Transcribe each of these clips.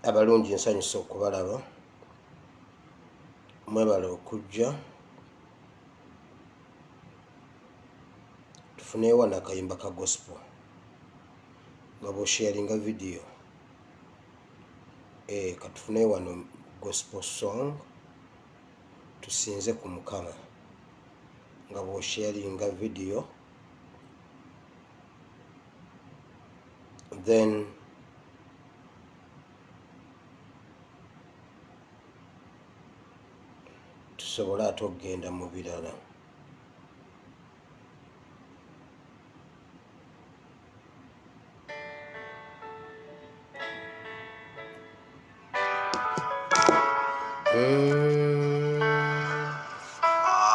Abalungi nsanyusa okubalaba. Mwebale okujja. Tufuneewo n'akayimba ka gospel nga bw'osharinga video. Katufuneewo wano gospel song tusinze ku Mukama nga bw'osharinga video. Then tusobola ate okugenda mu birala.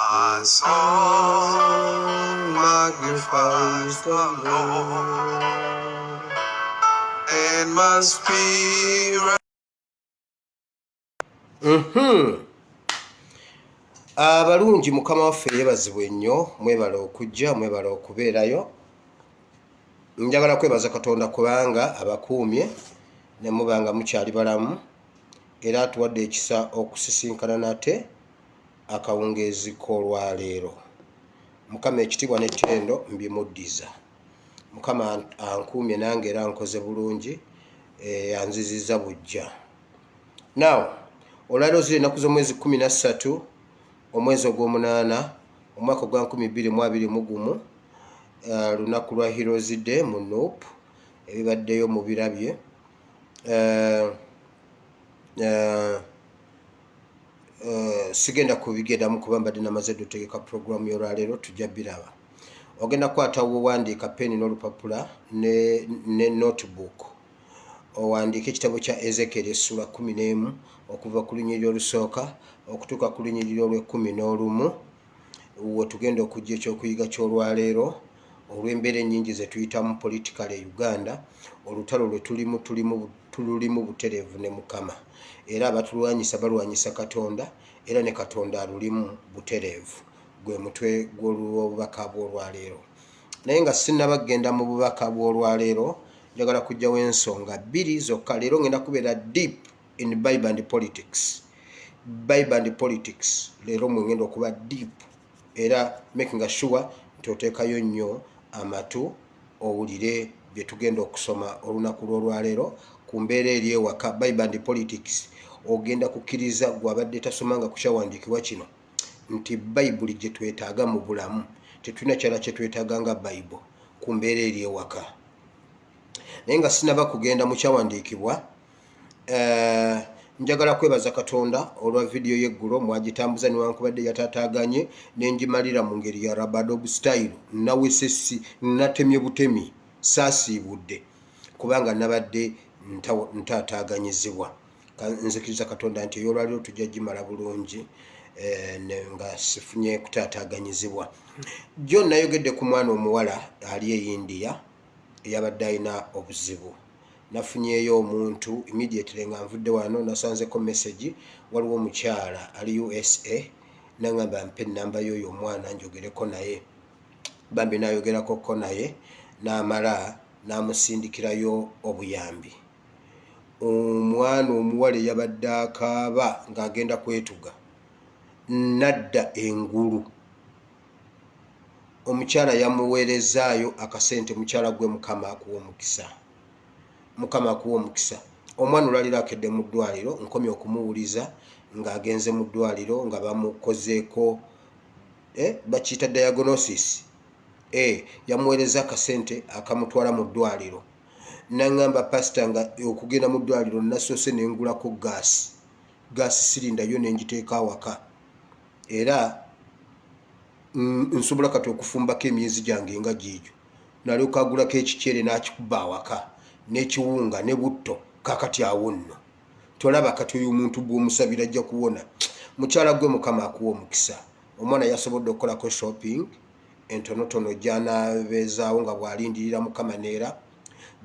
My soul magnifies the Lord, and my spirit. Abalungi Mukama waffe yeebazibwe nnyo, mwebale okujja, mwebale okubeerayo. Njagala kwebaza Katonda kubanga abakuumye ne mubanga mukyali balamu era atuwadde ekisa okusisinkana nate akawungeezi k'olwaleero. Mukama ekitiibwa n'ettendo mbimuddiza. Mukama ankuumye nange era nkoze bulungi, anzizizza bujja. Now, olwaleero ziri ennaku z'omwezi 13 omwezi ogw'omunaana omwaka gwa 2021, lunaku lwa Heroes Day mu Nuupu, ebibaddeyo mu birabye. Sigenda kubigendamu kuba mbadde namaze dutegeka programu y'olwaleero, tujja biraba. Ogenda kukwatawo owandiika peni n'olupapula ne notebook. Owandiika ekitabo kya Ezekiel essula 11 okuva ku lunyiriri olusooka okutuuka ku lunyiriri olw'11. We tugenda okujja ekyokuyiga ky'olwaleero olw'embeera ennyingi ze tuyitamu politikale Uganda. Olutalo lwe tulimu butereevu ne Mukama, era abatulwanyisa balwanyisa Katonda, era ne Katonda alulimu butereevu. Gwe mutwe gw'obubaka bw'olwaleero. Naye nga sinnabagenda mu bubaka bw'olwaleero, njagala kujjawo ensonga 2 zokka. Leero ngenda kubeera deep in Bible and politics. Bible and politics. Leero mwengenda okuba deep era making sure nti oteekayo nnyo amatu owulire bye tugenda okusoma olunaku lw'olwaleero ku mbeera eri ewaka. Bible and politics ogenda kukkiriza gw'abadde tasomanga ku kyawandiikibwa kino nti Bayibuli gye twetaaga mu bulamu. Tetulina kyala kye twetaaga nga Bayibuli ku mbeera eri ewaka. Naye nga sinaba kugenda mu kyawandiikibwa, njagala kwebaza Katonda olwa video y'eggulo mwagitambuza newankubadde yataataaganye nengimalira mu ngeri ya Rabadob style. Nawesesi, natemye butemi, saasiibudde kubanga nabadde ntaataaganyizibwa. Nzikiriza Katonda nti ey'olwaleero tujja gimala bulungi nga sifunye kutaataaganyizibwa. John nayogedde ku mwana omuwala ali e India eyabadde alina obuzibu. Nafunyeeyo omuntu immediately nga nvudde wano, nasanzeko message. Waliwo omukyala ali USA nangamba mpe ennamba y'oyo omwana njogereko naye. Bambi nayogerakoko naye n'amala n'amusindikirayo obuyambi. Omwana omuwala eyabadde akaaba ng'agenda kwetuga nadda engulu. Omukyala yamuweerezaayo akasente. Mukyala gwe Mukama akuwa omukisa. Mukama akuwa omukisa. Omwana olwaliro akedde mu ddwaliro, nkomye okumuwuliza ng'agenze mu ddwaliro nga bamukozeeko bakiyita diagnosis. Yamuweereza akasente akamutwala mu ddwaliro. Nangamba pastor nga okugenda mu ddwaliro nasoose nengulako gaasi sirinda yo nengiteeka awaka, era nsobola kati okufumbako emyezi gyange nga giijo. Nalyoka agulako ekikyere n'akikuba awaka n'ekiwunga ne butto. Kakati awo nno tolaba kati oyo omuntu bw'omusabira ajja kuwona. Mukyala gwe Mukama akuwa omukisa. Omwana yasobodde okukolako shopping entonotono gy'anaabeezaawo nga bw'alindirira Mukama neera.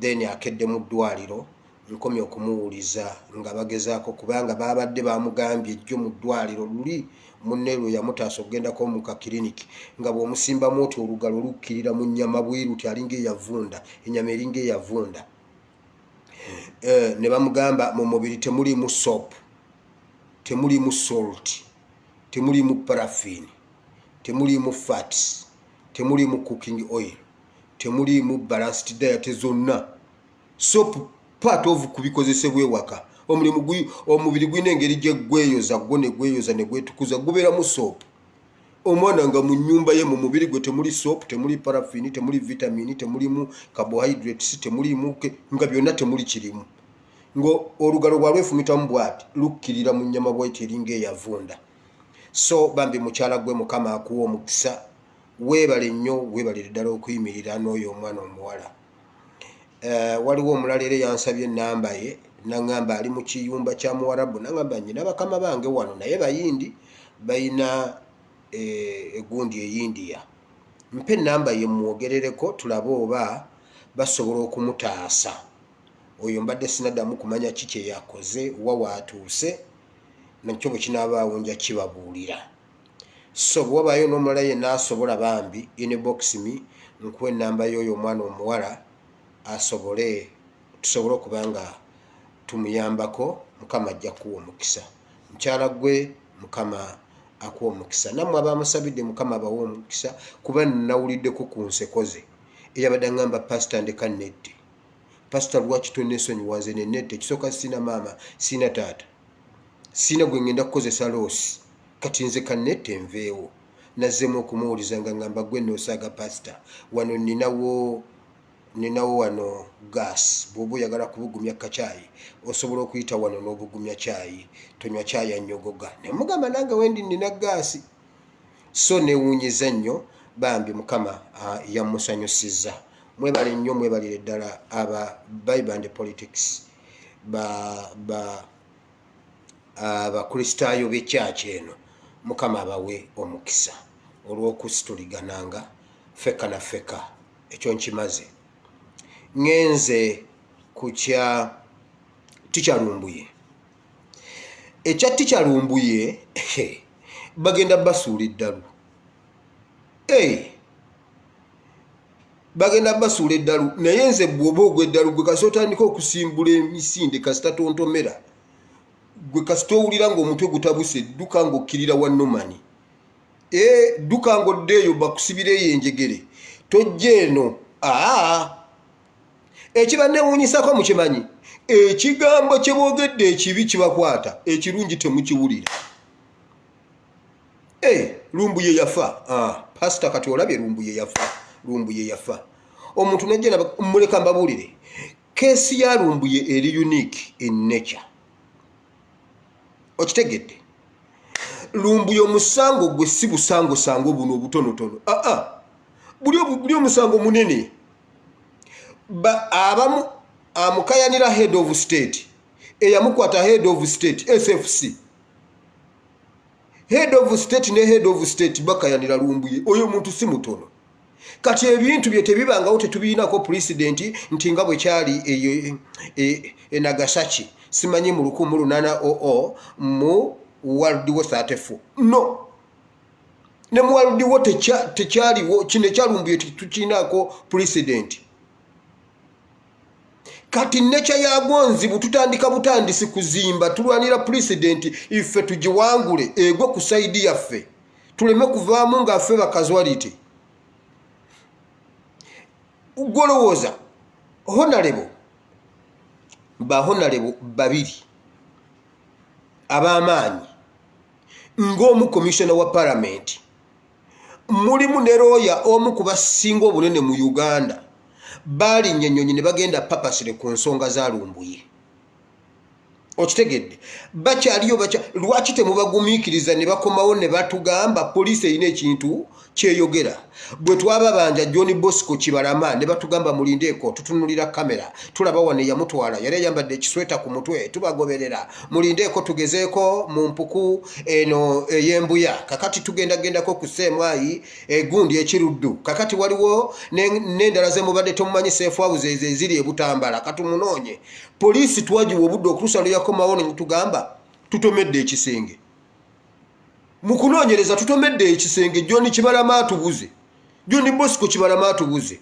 Then akedde mu ddwaliro, nkomye okumuwuliza nga bagezaako kubanga babadde bamugambye ejjo mu ddwaliro luli munne lwe yamutaasa okugendako mu kakiriniki nga bw'omusimbamu oti olugalo lukkirira mu nnyama bwiru ti alinga eyavunda, ennyama eringa eyavunda. ne bamugamba mu mubiri temulimu soap, temulimu salt, temulimu paraffin, temulimu fats, temulimu cooking oil, temulimu balanced diet zonna. Soap part of kubikozesebwa ewaka. Omubiri gwine engeri gye gweyoza gwo ne gweyoza ne gwetukuza gubeera mu soap. Omwana nga mu nnyumba ye mu mubiri gwe temuli soap, temuli paraffin, temuli vitamini, temulimu carbohydrates, temulimu nga byonna temuli kirimu. Ngo olugalo bwalwefumitamu bwati lukkirira mu nnyama bw'eti eringa eyavunda. So bambi mukyala gwe Mukama akuwa omukisa, weebale nnyo, weebalire ddala okuyimirira n'oyo omwana omuwala. Waliwo omulala era yansabye ennamba ye, naŋŋamba ali mu kiyumba kya Muwarabu, naŋŋamba nnyina bakama bange wano naye bayindi bayina egundi eyindiya. Mpe ennamba ye mwogerereko tulabe oba basobola okumutaasa. Oyo mbadde sinaddamu kumanya ki kye yakoze wa waatuuse, nakyo bwe kinaabaawo nja kibabuulira. So bwe wabaayo n'omulala yenna asobola bambi inbox me nkuwa ennamba y'oyo omwana omuwala tusobole okuba nga tumuyambako. Mukama ajja kuwa omukisa. Mukyala gwe Mukama akuwa omukisa. Nammwe abamusabidde Mukama abawa omukisa, kuba nawuliddeko ku nseko ze eyabadde aŋŋamba Pastor ndeka nnedde. Pastor lwaki tonneesonyiwaze ne nnedde? Ekisooka sina maama, sina taata, sina gwe ngenda kukozesa loosi, kati nze kannette nveewo. Nazzeemu okumuwuliza nga ŋŋamba gwe noosaaga Pastor, wano ninawo wano gas, bw'oba oyagala kubugumya kacaayi osobola okuyita wano n'obugumya caayi, tonywa caayi annyogoga. Ne mugamba nange wendi nina gaasi. So neewuunyiza nnyo bambi Mukama yamusanyusizza. Mwebale nnyo, mwebalire ddala aba Bible and Politics, abakristaayo b'ekyaki eno. Mukama abawe omukisa olw'okusituligananga feka na feka. Ekyo nkimaze. Ngenze ku kya Tikyalumbuye. Ekya Tikyalumbuye bagenda basuula eddalu. Bagenda basuula eddalu, naye nze bw'oba ogw'eddalu gwe kasi otandika okusimbula emisinde kasita tontomera, gwe kasita owulira ng'omutwe gutabuse, dduka ng'okkirira wa Nomani. Dduka ng'oddeeyo bakusibireyo enjegere, tojja eno. Ekiba neewuunyisako mukimanyi, ekigambo kye boogedde ekibi kibakwata, ekirungi temukiwulira. Lumbuye yafa. Pastor kati olabye Lumbuye yafa. Lumbuye yafa. Omuntu najja muleka mbabuulire, keesi ya Lumbuye eri unique in nature. Okitegedde? Lumbuye omusango gwe si busango buno obutonotono. Buli omusango munene. Abamu amukayanira head of state, eyamukwata head of state SFC. Head of state ne head of state bakayanira Lumbuye. Oyo muntu si mutono. Kati ebintu bye tebibangawo tetubiinako president nti nga bwe kyali Nagasaki, simanyi mu 1800 mu World War 34. No. Ne mu World War tekyaliwo, kino ekyalumbuye tukiinaako president. Kati nature yagwo nzibu, tutandika butandisi kuzimba, tulwanira president iffe tugiwangule egwe ku side yaffe, tuleme kuvaamu nga ffe bakazwalite. Ugolowooza honorable babiri ab'amaanyi ng'omu commissioner wa parliament, mulimu ne lawyer omu ku basinga obunene mu Uganda, balinnya ennyonyi ne bagenda papasire ku nsonga za Lumbuye. Okitegedde? Bakyaliyo lwaki temubagumiikiriza ne bakomawo ne batugamba poliisi erina ekintu kyeyogera? Bwe twababanja John Bosco Kibalama ne batugamba mulindeeko, tutunulira kamera, tulaba wane yamutwala, yali ayambadde ekisweta ku mutwe, tubagoberera, mulindeeko tugezeeko mu mpuku eno ey'embuya, kakati tugendagendako ku Ssemwayi egundi ekiruddu, kakati waliwo n'endala ze mubadde tomumanyi safe house eziri e Butambala, katumunoonye. Poliisi twagiwa obudde okutuusa lwe yakomawo ne tugamba tutomedde ekisenge. Mu kunoonyereza tutomedde ekisenge, John Kibalama atubuze, John Bosco Kibalama atubuze,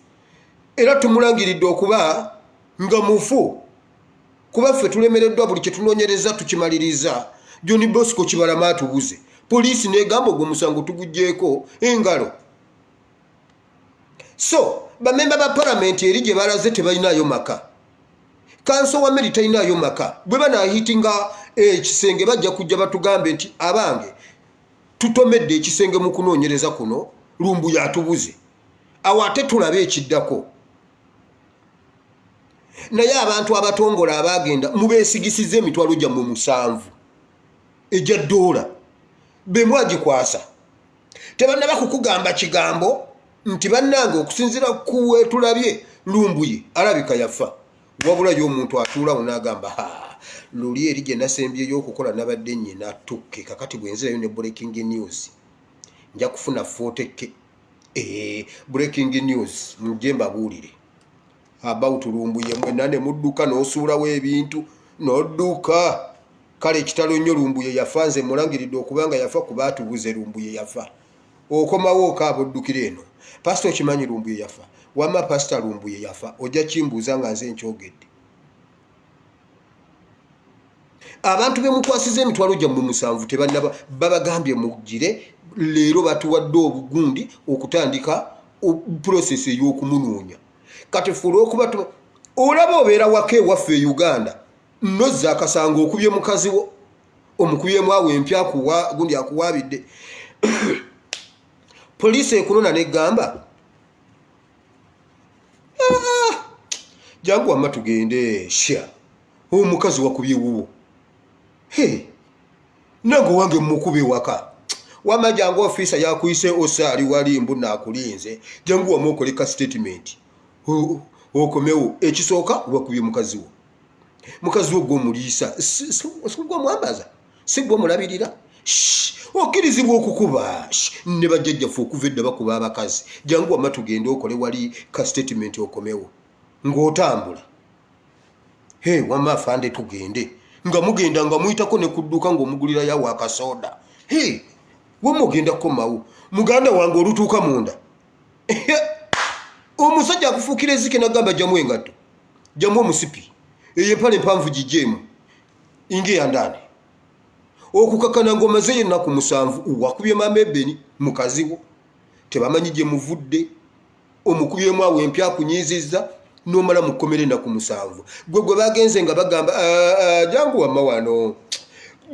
era tumulangiridde okuba nga mufu. kuba ffe tulemereddwa buli kye tunoonyereza tukimaliriza. John Bosco Kibalama atubuze, poliisi n'egamba ogwo omusango tugugjeeko engalo. So bamemba ba palamenti eri gye balaze tebalinayo maka, kanso wa Mary talinayo maka. Bwe banaahitinga ekisenge bajja kujja batugambe nti abange tutomedde ekisenge mu kunoonyereza kuno, Lumbuye atubuze. Awo ate tulabe ekiddako. Naye abantu abatongola abagenda mubeesigisiza emitwalo gyammwe 7 ejja ddoola be mwagikwasa. Tebannaba kukugamba kigambo nti bannange okusinziira ku wetulabye Lumbuye alabika yafa. Wabula y'omuntu atuulawo n'agamba luli eri gye nasembyeyo okukola nabadde nnyina tukke kakati bwenzirayo ne breaking news nja kufuna foteke. Breaking news mujje mbabuulire about Lumbuye. Mwenna ne mudduka n'osuulawo ebintu n'odduka. Kale ekitalo nnyo Lumbuye yafa, nze mulangiridde okubanga yafa ku baatubuze Lumbuye yafa. Okomawo okaaba oddukira eno. Pastor okimanyi Lumbuye yafa? Wama Pastor Lumbuye yafa ojja kimbuuza nga nze nkyogedde. Abantu be mukwasiza emitwalo gyammwe 7 tebannaba babagambye mugire, leero batuwadde obugundi okutandika process ey'okumunoonya. Kati fula okuba olaba obeera waka ewaffe e Uganda nozza akasanga okubye mukazi wo, omukubyemu awo empya gundi akuwaabidde. Poliisi ekunona n'egamba jangu wamma tugende sha omukazi wakubye wuwo. Nange wange mukube waka. Wamma jangu ofisa yakuyise osaali wali mbu naakulinze, jangu wamma okoleka statement. Okomewo ekisooka wakubye mukazi wo. Mukazi wo gw'omuliisa si gw'omwambaza, si gw'omulabirira. Okkirizibwa okukuba ne bajjajjaffe okuva edda bakuba abakazi. Jangu wamma tugende okole wali ka statement okomewo ng'otambula. Wamma afande tugende nga mugenda nga muyitako ne kudduka ng'omugulira yawo akasoda. Wamma ogenda kukomawo muganda wange olutuuka munda. Omusajja akufuukira ezike n'agamba jamu engatto, jamu omusipi, eyo empale empanvu gijjeemu ingia ndani. Okukakana ng'omazeyo ennaku 7 wakubye mama Ebeni mukazi wo, tebamanyi gye muvudde, omukubyemu awo empya akunyiizizza n'omala mukomere ennaku 7. Gwe bagenze nga bagamba jangu wamma wano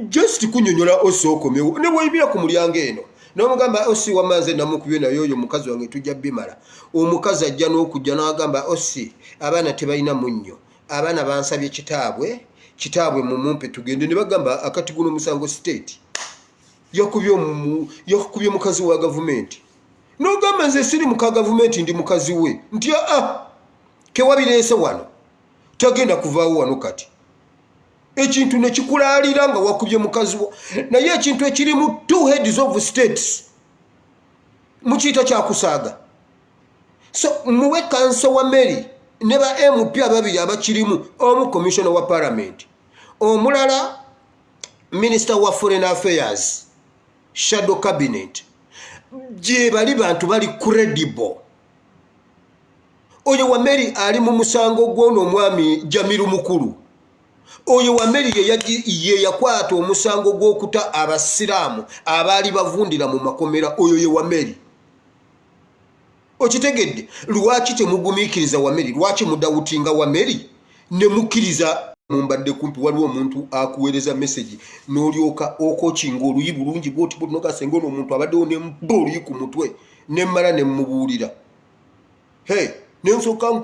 just kunyonyola osookomewo ne bweyimira ku mulyango eno n'omugamba osi wamaze namukubye nayo oyo mukazi wange tujja bimala. Omukazi ajja n'okujja n'agamba osi abaana tebalina munnyo, abaana bansabye kitaabwe mumumpe tugende. Ne bagamba akati guno musango state yakubye mukazi wa gavumenti. N'ogamba nze siri muka gavumenti ndi mukazi we nti kewabireese wano tagenda kuvaawo wano. Kati ekintu ne kikulaalira nga wakubye mukazi wo, naye ekintu ekirimu 2 heads of states mukiyita kyakusaaga. So muwe kanso wa Mary ne ba MP ababiri abakirimu, omu commissioner wa parliament, omulala minister wa foreign affairs shadow cabinet, gye bali bantu bali credible. Oyo wa Mary ali mu musango gw'ono omwami Jamiru mukulu. Oyo wa Mary ye yakwata omusango gw'okuta abasiraamu abaali bavundira mu makomera. Oyo ye wa Mary. Okitegedde lwaki temugumiikiriza wa Mary? Lwaki mudawutinga wa Mary ne mukkiriza mumbadde kumpi waliwo omuntu akuweereza message n'olyoka okokinga oluyi bulungi bwoti nokasenga ono omuntu abaddewo ne mba oluyi ku mutwe ne mmala ne mmubuulira. Nensooka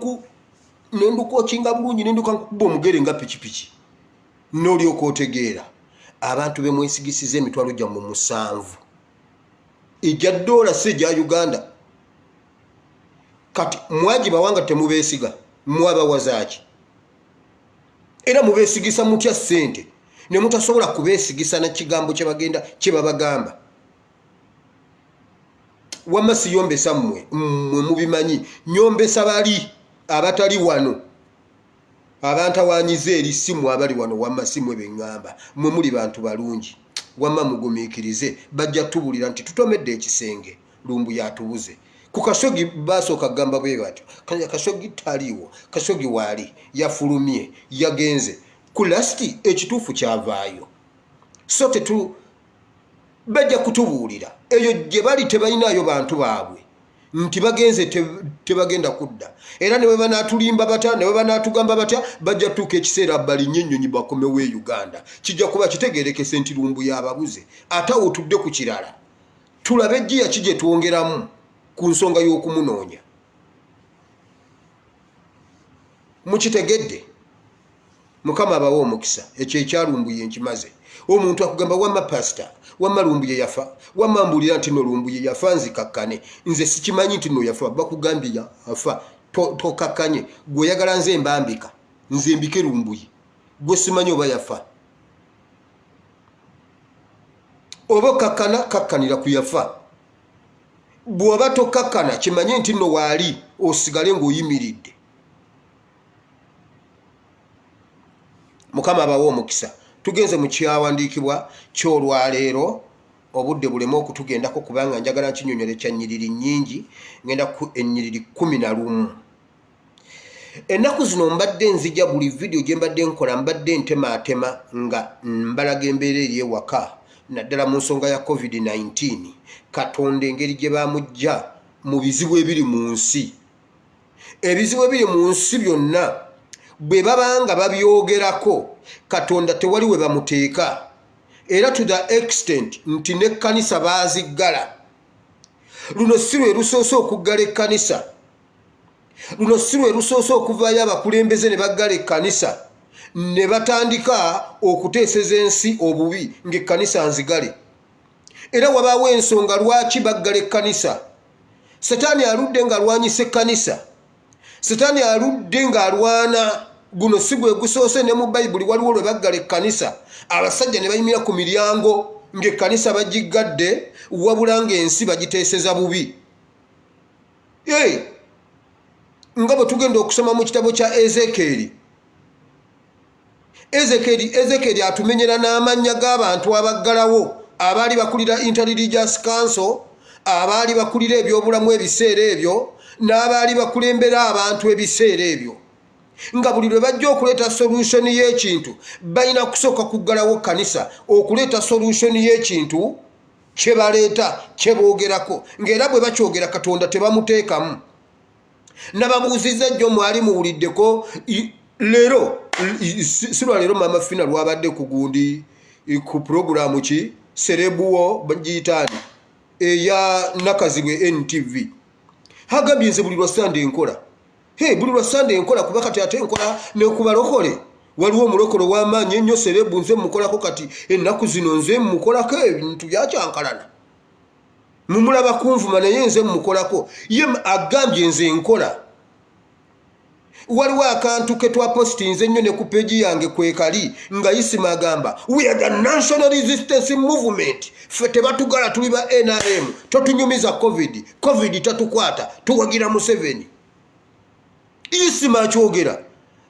nendukokinga bulungi nenduka nkukuba omugere nga pikipiki n'olyoka otegeera. Abantu be mwesigisiza emitwalo gyammwe 7 ejja ddoola si egya Uganda. Kati mwagibawanga temubeesiga mwabawazaaki era mubeesigisa mutya ssente ne mutasobola kubeesigisa na kigambo kye babagamba. Wamma siyombesa mmwe mubimanyi, nyombesa bali abatali wano, abantawaanyiza eri simu abali wano. Wamma simwe beŋŋamba, mwe muli bantu balungi. Wamma mugumiikirize, bajja tubulira nti tutomedde ekisenge Lumbuye atubuze. Ku Kasogi basooka kugamba bwe batyo, Kasogi taliiwo, Kasogi waali yafulumye yagenze ku lasti ekituufu kyavaayo so bajja kutubuulira eyo gye bali tebalinayo bantu baabwe nti bagenze tebagenda kudda era ne bwe banaatulimba batya ne bwe banaatugamba batya bajja tuuka ekiseera balinye ennyonyi bakomewo e Uganda kijja kuba kitegeerekese nti lumbu yababuze ate awo tudde ku kirala tulabe ejjiya ki gye twongeramu ku nsonga y'okumunoonya mukitegedde mukama abawe omukisa ekyo ekyalumbuye nkimaze omuntu akugamba wamma pasita wamma lumbuye yafa wamma mbuulira nti no lumbuye yafa nzikakkane nze sikimanyi nti no yafa bakugambye yafa tokakkanye gwe oyagala nze mbambika nze mbike lumbuye gwe simanyi oba yafa oba kakkanira ku yafa bw'oba tokakkana kimanye nti no waali osigale ng'oyimiridde mukama abawe omukisa tugenze mu kyawandiikibwa ky'olwaleero obudde bulemu okutugendako kubanga njagala nkinyonyole kya nnyiriri nnyingi ngenda ku ennyiriri 11 ennaku zino mbadde nzija buli vidiyo gye mbadde nkola mbadde ntemaatema nga mbalaga embeera eri ewaka naddala mu nsonga ya covid-19 katonda engeri gye bamujja mu bizibu ebiri mu nsi ebizibu ebiri mu nsi byonna bwe babanga babyogerako katonda tewali we bamuteeka era to the extent nti n'ekkanisa baaziggala luno si lwe lusoose okuggala ekkanisa luno si lwe lusoose okuvaayo abakulembeze ne baggala ekkanisa ne batandika okuteeseza ensi obubi ng'ekkanisa nzigale era wabaawo ensonga lwaki baggala ekkanisa setaani aludde ng'alwanyisa ekkanisa setaani aludde ng'alwana guno si gwe gusoose ne mu bayibuli waliwo lwe baggala ekkanisa abasajja ne bayimira ku miryango ng'ekkanisa bagiggadde wabula ng'ensi bagiteeseza bubi nga bwe tugenda okusoma mu kitabo kya Ezekieri atumenyera n'amannya g'abantu abaggalawo abaali bakulira Interreligious Council abaali bakulira ebyobulamu ebiseera ebyo n'abaali bakulembera abantu ebiseera ebyo nga buli lwe bajja okuleeta solution y'ekintu balina kusooka kuggalawo kanisa okuleeta solution y'ekintu kye baleeta kye boogerako ng'era bwe bakyogera katonda tebamuteekamu nababuuzizza jjo mwali muwuliddeko leero si lwaleero mama fina lwabadde ku gundi ku puroguramu ki serebuwo bagiyitaani eya nakazibwe NTV hagambye nze buli lwa Sunday nkola buli lwa Sunday nkola kuba kati ate nkola ne kubalokole waliwo omulokolo w'amaanyi ennyo serebu nze mukolako kati ennaku zino nze mukolako ebintu byakyankalana mumulaba kunvuma naye nze mukolako ye agambye nze nkola waliwo akantu ke twapositinze ennyo ne ku peegi yange kwekali nga Isima agamba we are the national resistance movement ffe tebatugala tuli ba NRM totunyumiza covid tatukwata tuwagira Museveni Isima akyogera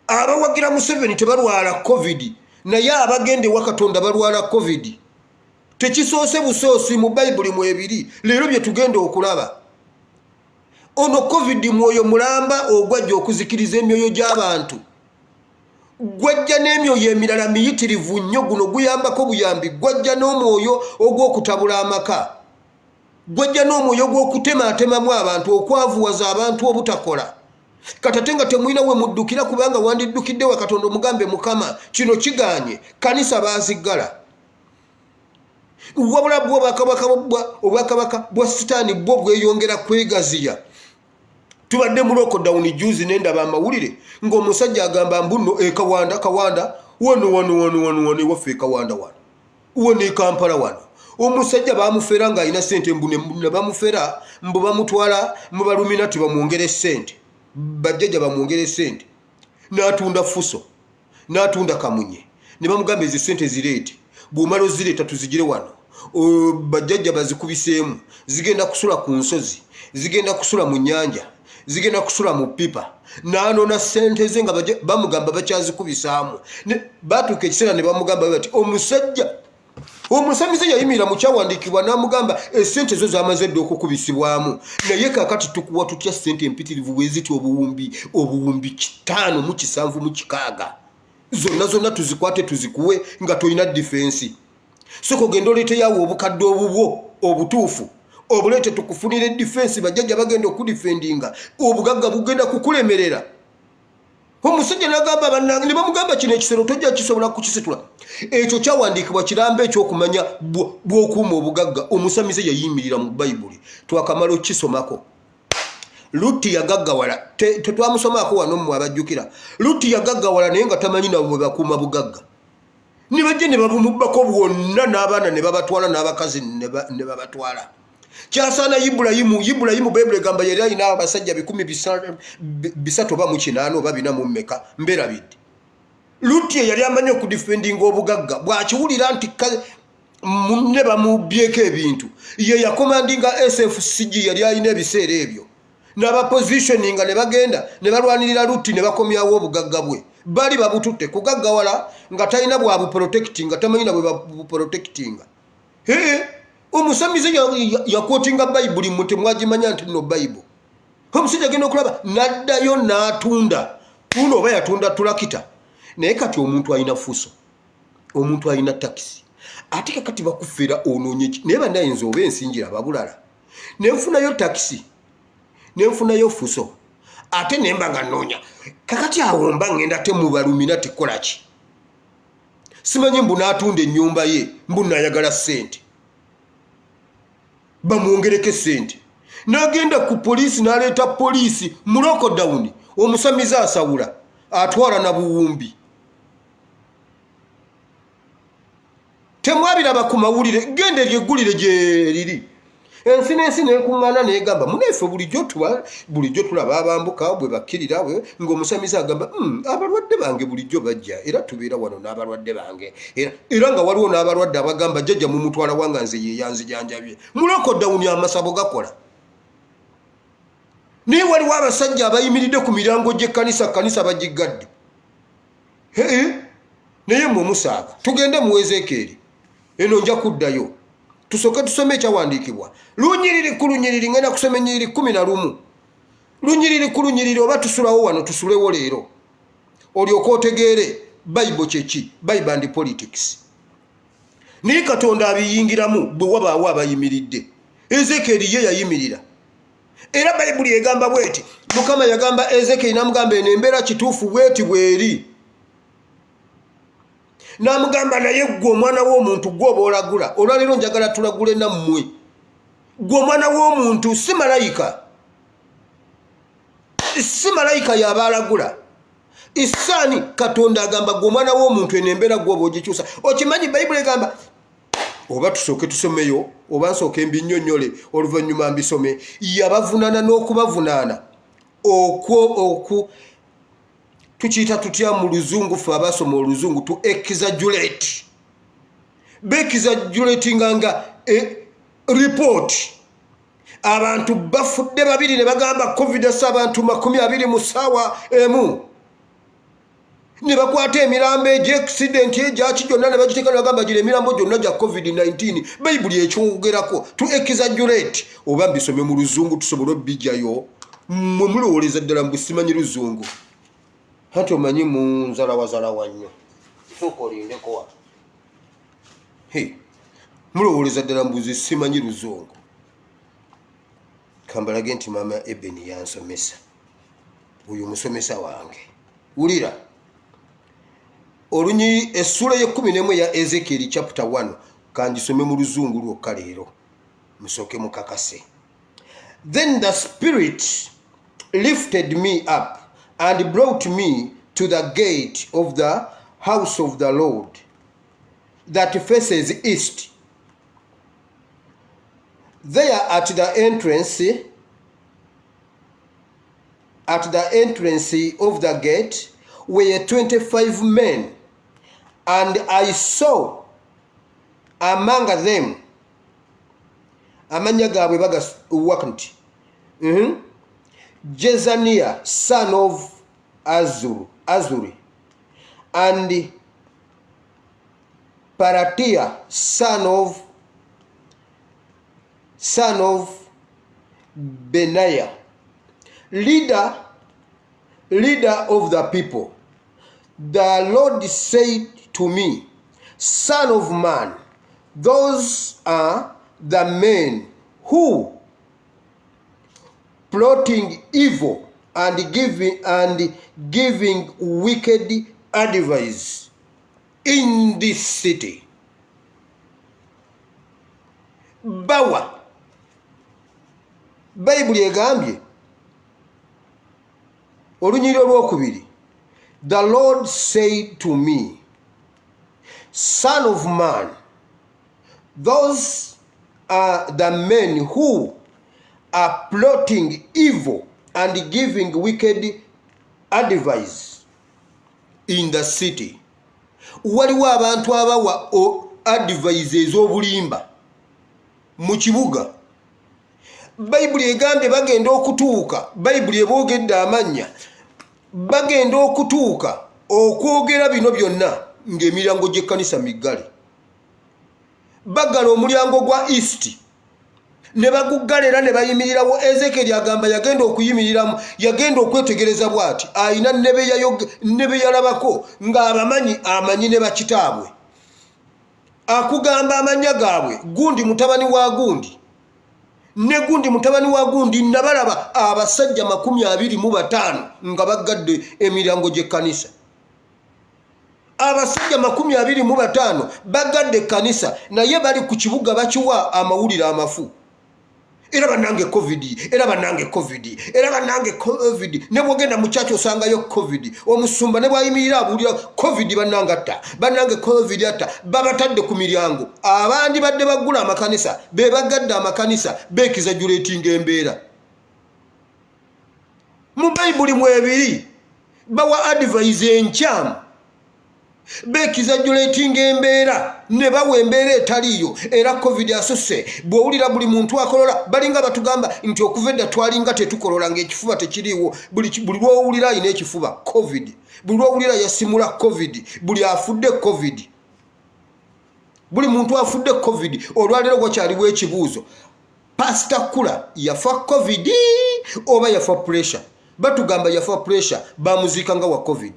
abawagira Museveni tebalwala covid naye abagende wakatonda balwala covid tekisoose busoosi mu bayibuli mu ebiri leero bye tugenda okulaba ono covid mwoyo mulamba ogwajja okuzikiriza emyoyo gy'abantu gwajja n'emyoyo emirala miyitirivu nnyo guno guyambako buyambi gwajja n'omwoyo ogw'okutabula amaka gwajja n'omwoyo gw'okutemaatemamu abantu okwavuwaza abantu obutakola katate nga temwina we muddukira kubanga wandiddukidde wa katonda omugambe mukama kino kiganye kanisa baaziggala wabula obwakabaka bwa sitaani bwo bweyongera kwegaziya tubadde mu lockdown juzi nendaba amawulire ng'omusajja agamba mbuno kawanda wano waffe kawanda wano Kampala wano omusajja bamufera nga alina ssente mbune bamufera mbu bamutwala mu baluminati bamwongere ssente bajjajja bamwongere ssente n'atunda fuso n'atunda kamunye ne bamugamba ezo ssente zireete bw'omala ozireeta tuzigire wano bajjajja bazikubiseemu zigenda kusula ku nsozi zigenda kusula mu nnyanja zigenda kusula mu pipa n'anoona ssente ze nga bamugamba bakyazikubisaamu baatuuka ekiseera ne bamugamba bati omusamize yayimirira mu kyawandiikibwa n'amugamba essente zo zamaze dde okukubisibwamu naye kaakati tukuwa tutya ssente empitirivu bwe ziti obuwumbi 576 zonna tuzikwate tuzikuwe nga toyina defense soko gendo lete yawo obukadde obubwo obutuufu obulete tukufunire defense bajjajja bagenda okudefendinga obugagga bugenda kukulemerera omusajja nagamba bannange ne bamugamba kino ekisero tojja kisobola kukisitula ekyo kyawandiikibwa kirambe ekyokumanya bw'okuuma obugagga omusamize yayimirira mu bayibuli twakamala okukisomako Luti yagaggawala tetwamusomako wano mmwe abajjukira Luti yagaggawala naye nga tamanyi nabo bwe bakuuma bugagga ne bajja ne babumubbako bwonna n'abaana ne babatwala n'abakazi ne babatwala kyasaana Ibulayimu Bayibuli egamba yali alina abasajja 300 oba 8 oba 4 mberabidde Luti yali amanyi okudifendinga obugagga bw'akiwulira nti munne bamubyeko ebintu ye yakomandinga SFCG yali alina ebiseera ebyo n'abapositioninga ne bagenda ne balwanirira Luti ne bakomyawo obugagga bwe bali babututte kugaggawala nga talina bwabuprotecting nga tamanyi na bwe babuprotectinga omusamize yakwotinga bayibuli mwe temwagimanya nti no bayibuli omusajja agenda okulaba naddayo n'atunda tuno oba yatunda tulakita naye kati omuntu alina fuso omuntu alina takisi ate kakati bakufera onoonye naye bandayinza oba ensingira babulala nenfunayo takisi nenfunayo fuso ate nemba nga noonya kakati awo mba ngenda te mubalumina tekola ki simanyi mbu n'atunda ennyumba ye mbu nayagala ssente bamwongereko ssente n'agenda ku poliisi n'aleeta poliisi mu lockdown omusamize asawula atwala na buwumbi temwabiraba ku mawulire genda eryeggulire gye liri ensi n'ensi n'ekuŋŋaana n'egamba muneefe bulijjo tulaba abambuka bwe bakkirira ng'omusamize agamba abalwadde bange bulijjo bajja era tubeera wano n'abalwadde bange era nga waliwo n'abalwadde abagamba jjajja mumutwala wanga nze ye yanzijanjabye mu lockdown amasabo gakola naye waliwo abasajja abayimiridde ku mirango gy'ekkanisa bagiggadde naye mmwe musaaga tugende mu Ezekeeri eno nja kuddayo tusoke tusome ekyawandiikibwa lunyiriri ku lunyiriri ngenda kusoma ennyiriri 11 lunyiriri ku lunyiriri oba tusulawo wano tusulewo leero olyoka otegeere Bible kyeki Bible and politics naye Katonda abiyingiramu bwe wabaawo abayimiridde Ezekeeri ye yayimirira era Bayibuli egamba bweti Mukama yagamba Ezekeeri namugamba eno embeera kituufu bweti bweri namugamba naye gwe omwana w'omuntu gwoba olagula olwaleero njagala tulagule nammwe gwe omwana w'omuntu si malayika yaba alagula isaani Katonda agamba gwe omwana w'omuntu eno embeera gwoba ogikyusa okimanyi Bayibuli egamba oba tusooke tusomeyo oba nsooke mbinnyonnyole oluvannyuma mbisome yabavunaana n'okubavunaana tukiyita tutya mu luzungu fe abasoma oluzungu tu exaggerate nga report abantu bafudde 2 ne bagamba covid abantu 20 mu ssaawa emu ne bakwata emirambo egy'accident egyaki gyonna ne bagiteeka ne bagamba gira emirambo gyonna gya covid-19 Bayibuli ekyogerako tu exaggerate oba mbisome mu luzungu tusobole obijjayo mwe mulowoleza ddala mbu simanyi luzungu hati omanyi mu nzalawazala wannyo sooka olindeko wa mulowoleza ddala mbuzi simanyi luzungu kambalage nti mama Ebeni yansomesa oyo musomesa wange wulira olunyi essula ye11 ya Ezekiel chapter 1 kanjisome mu luzungu lwokka leero musooke mukakase. Then the Spirit lifted me up and brought me to the gate of the house of the Lord that faces east. There at the entrance of the gate were 25 men, and I saw among them amanya gaabwe bagawakanti Jezaniah son of Azuri and Paratia son of Benaiah, leader of the people. The Lord said to me, Son of man, those are the men who plotting evil and giving wicked advice in this city. Bawa Bible egambye olunyiriro lwokubiri, the Lord said to me, Son of man, those are the men who are plotting evil and giving wicked advice in the city. Waliwo abantu abawa advice ez'obulimba mu kibuga. Bible egambye bagenda okutuuka, Bible eboogedde amannya, bagenda okutuuka okwogera bino byonna ng'emiryango gy'ekkanisa miggale. Baggala omulyango gwa East ne baguggalera ne bayimirirawo. Ezekiel agamba yagenda okuyimiriramu, yagenda okwetegereza bw'ati, ayina ne be yalabako ng'amanyi ne bakitaabwe. Akugamba amannya gaabwe, Gundi mutabani wa Gundi ne Gundi mutabani wa Gundi, nabalaba abasajja 25 nga baggadde emiryango gy'ekkanisa. Abasajja 25 baggadde ekkanisa, naye bali ku kibuga bakiwa amawulire amafu. Era banange COVID, era banange COVID, era banange COVID. Ne bwogenda mu kyaki osangayo COVID. Omusumba ne bwayimirira abulira COVID banangatta, banange COVID atta, babatadde ku miryango. Abandi badde bagula amakanisa, be bagadde amakanisa, beexaggeratinga embeera. Mu Bible mu ebiri bawa advice enkyamu, beexaggeratinga embeera ne bawa embeera etaliyo. Era COVID asusse, bw'owulira buli muntu akolola, balinga batugamba nti okuva edda twalinga tetukolola ng'ekifuba tekiriiwo. Buli lw'owulira alina ekifuba COVID, buli lw'owulira yasimula COVID, buli afudde COVID, buli muntu afudde COVID. Olwaleero wakyaliwo ekibuuzo, Pastor Kula yafa COVID oba yafa pressure? Batugamba yafa pressure, bamuziika nga wa COVID.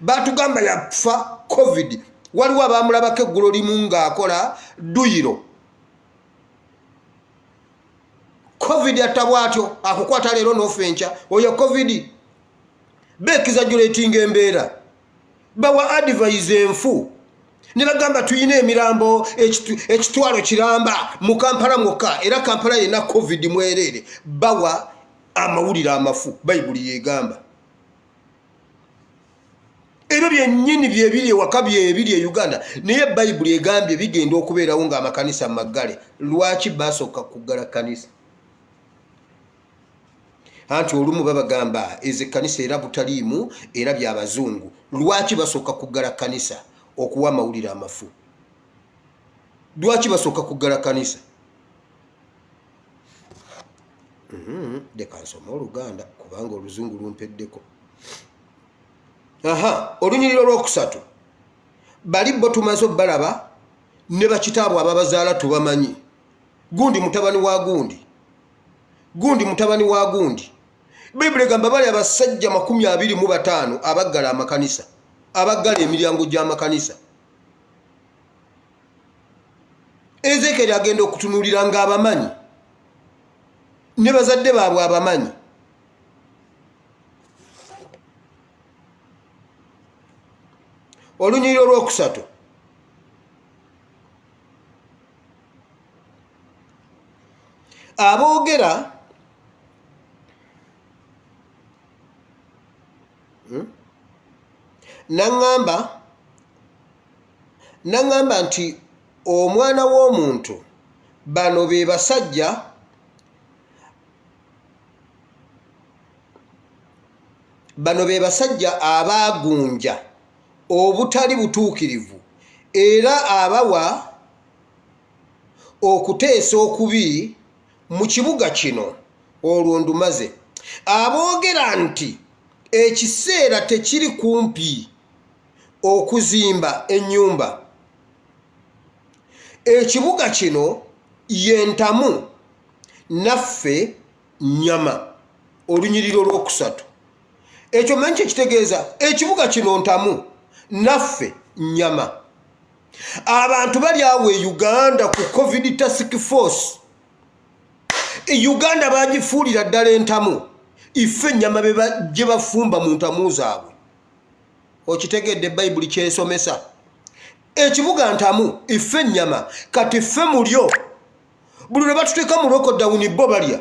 Batugamba yafa COVID. Waliwo abamulabako eggulo limu ng'akola duyiro. COVID atabwatyo akukwata leero n'ofenca oyo COVID. Beexaggeratinga embeera, bawa advice enfu. Ne bagamba tuyina emirambo ekitwalo kiramba mu Kampala mwokka, era Kampala yena COVID mwereere. Bawa amawulire amafu, Bible yegamba. Ebyo byennyini byebiri ewaka byebiri e Uganda, naye Bible egambye bigenda okubeerawo ng'amakanisa maggale. Lwaki basooka kuggala kanisa? Anti olumu babagamba ez'ekkanisa era butaliimu era by'abazungu. Lwaki basooka kuggala kanisa okuwa amawulire amafu? Lwaki basooka kuggala kanisa? Leka nsome Oluganda kubanga Oluzungu lumpeddeko. Olunyiriro lwokusatu, bali bo tumaze obbalaba ne bakitaabwe ababazaala tubamanyi. Gundi mutabani wa Gundi, Gundi mutabani wa Gundi. Bible egamba bali abasajja 25 abaggala amakanisa, abaggala emiryango gy'amakanisa. Ezekiel agenda okutunuulira ng'abamanyi ne bazadde baabwe abamanyi. Olunyiriro lwokusatu, aboogera naŋŋamba nti omwana w'omuntu, bano be basajja abaagunja obutali butuukirivu era abawa okuteesa okubi mu kibuga kino olwo ndumaze. Aboogera nti ekiseera tekiri kumpi okuzimba ennyumba. Ekibuga kino yentamu naffe nnyama. Olunyiriro lwokusatu, ekyo manyi kitegeeza ekibuga kino Ntamu naffe nyama abantu bali awo e Uganda ku COVID task force Uganda bagifuulira ddala Entamu ife nyama gye bafumba mu Ntamu zaabwe okitegedde Bayibuli kyesomesa ekibuga Ntamu ife nyama kati ffe mulyo buli lwe batuteeka mu lockdown bo balya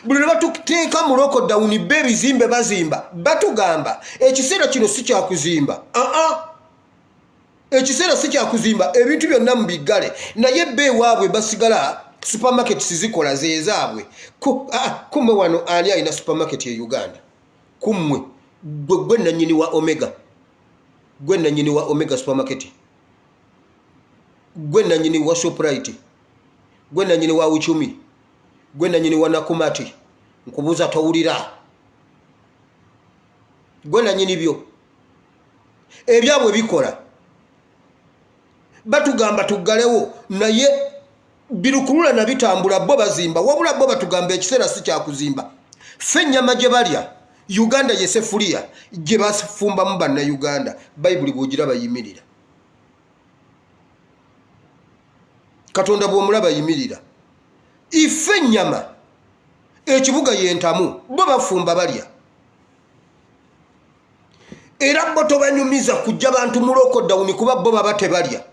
buli lwe batuteeka mu lockdown bo ebizimbe bazimba batugamba ekiseera kino si kyakuzimba ekiseera si kyakuzimba ebintu byonna mu biggale naye bbe waabwe basigala supermarket zikola zezaabwe kumwe wano ani alina supermarket e Uganda kumwe gwe nanyini wa Omega gwe nanyini wa Omega supermarket gwe nanyini wa Shoprite gwe nanyini wa Uchumi gwe nanyini wa Nakumati nkubuuza towulira gwe nanyini byo ebyabwe bikola batugamba tuggalewo naye birukulula na bitambula bo bazimba wabula bo batugamba ekiseera si kyakuzimba ffe ennyama gye balya Uganda yesefuliya gye bafumbamu bannayuganda Bayibuli bw'ogiraba yimirira Katonda bw'omulaba yimirira ife ennyama ekibuga ye Ntamu bo bafumba balya era bo tobanyumiza kujja bantu mu lockdown kuba bo baba tebalya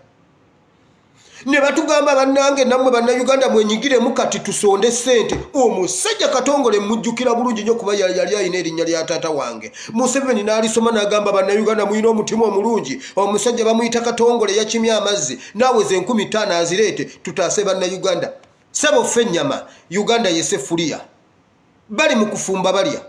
ne batugamba bannange namwe bannayuganda mwenyigiremu kati tusonde ssente omusajja Katongole mujjukira bulungi nnyo kuba yali alina erinnya lya taata wange Museveni n'alisoma n'agamba bannayuganda muyina omutima omulungi omusajja bamuyita Katongole yakimya amazzi naaweze 15,000 azireete tutaase bannayuganda sabo ffe ennyama Uganda yesefuliya bali mu kufumba balya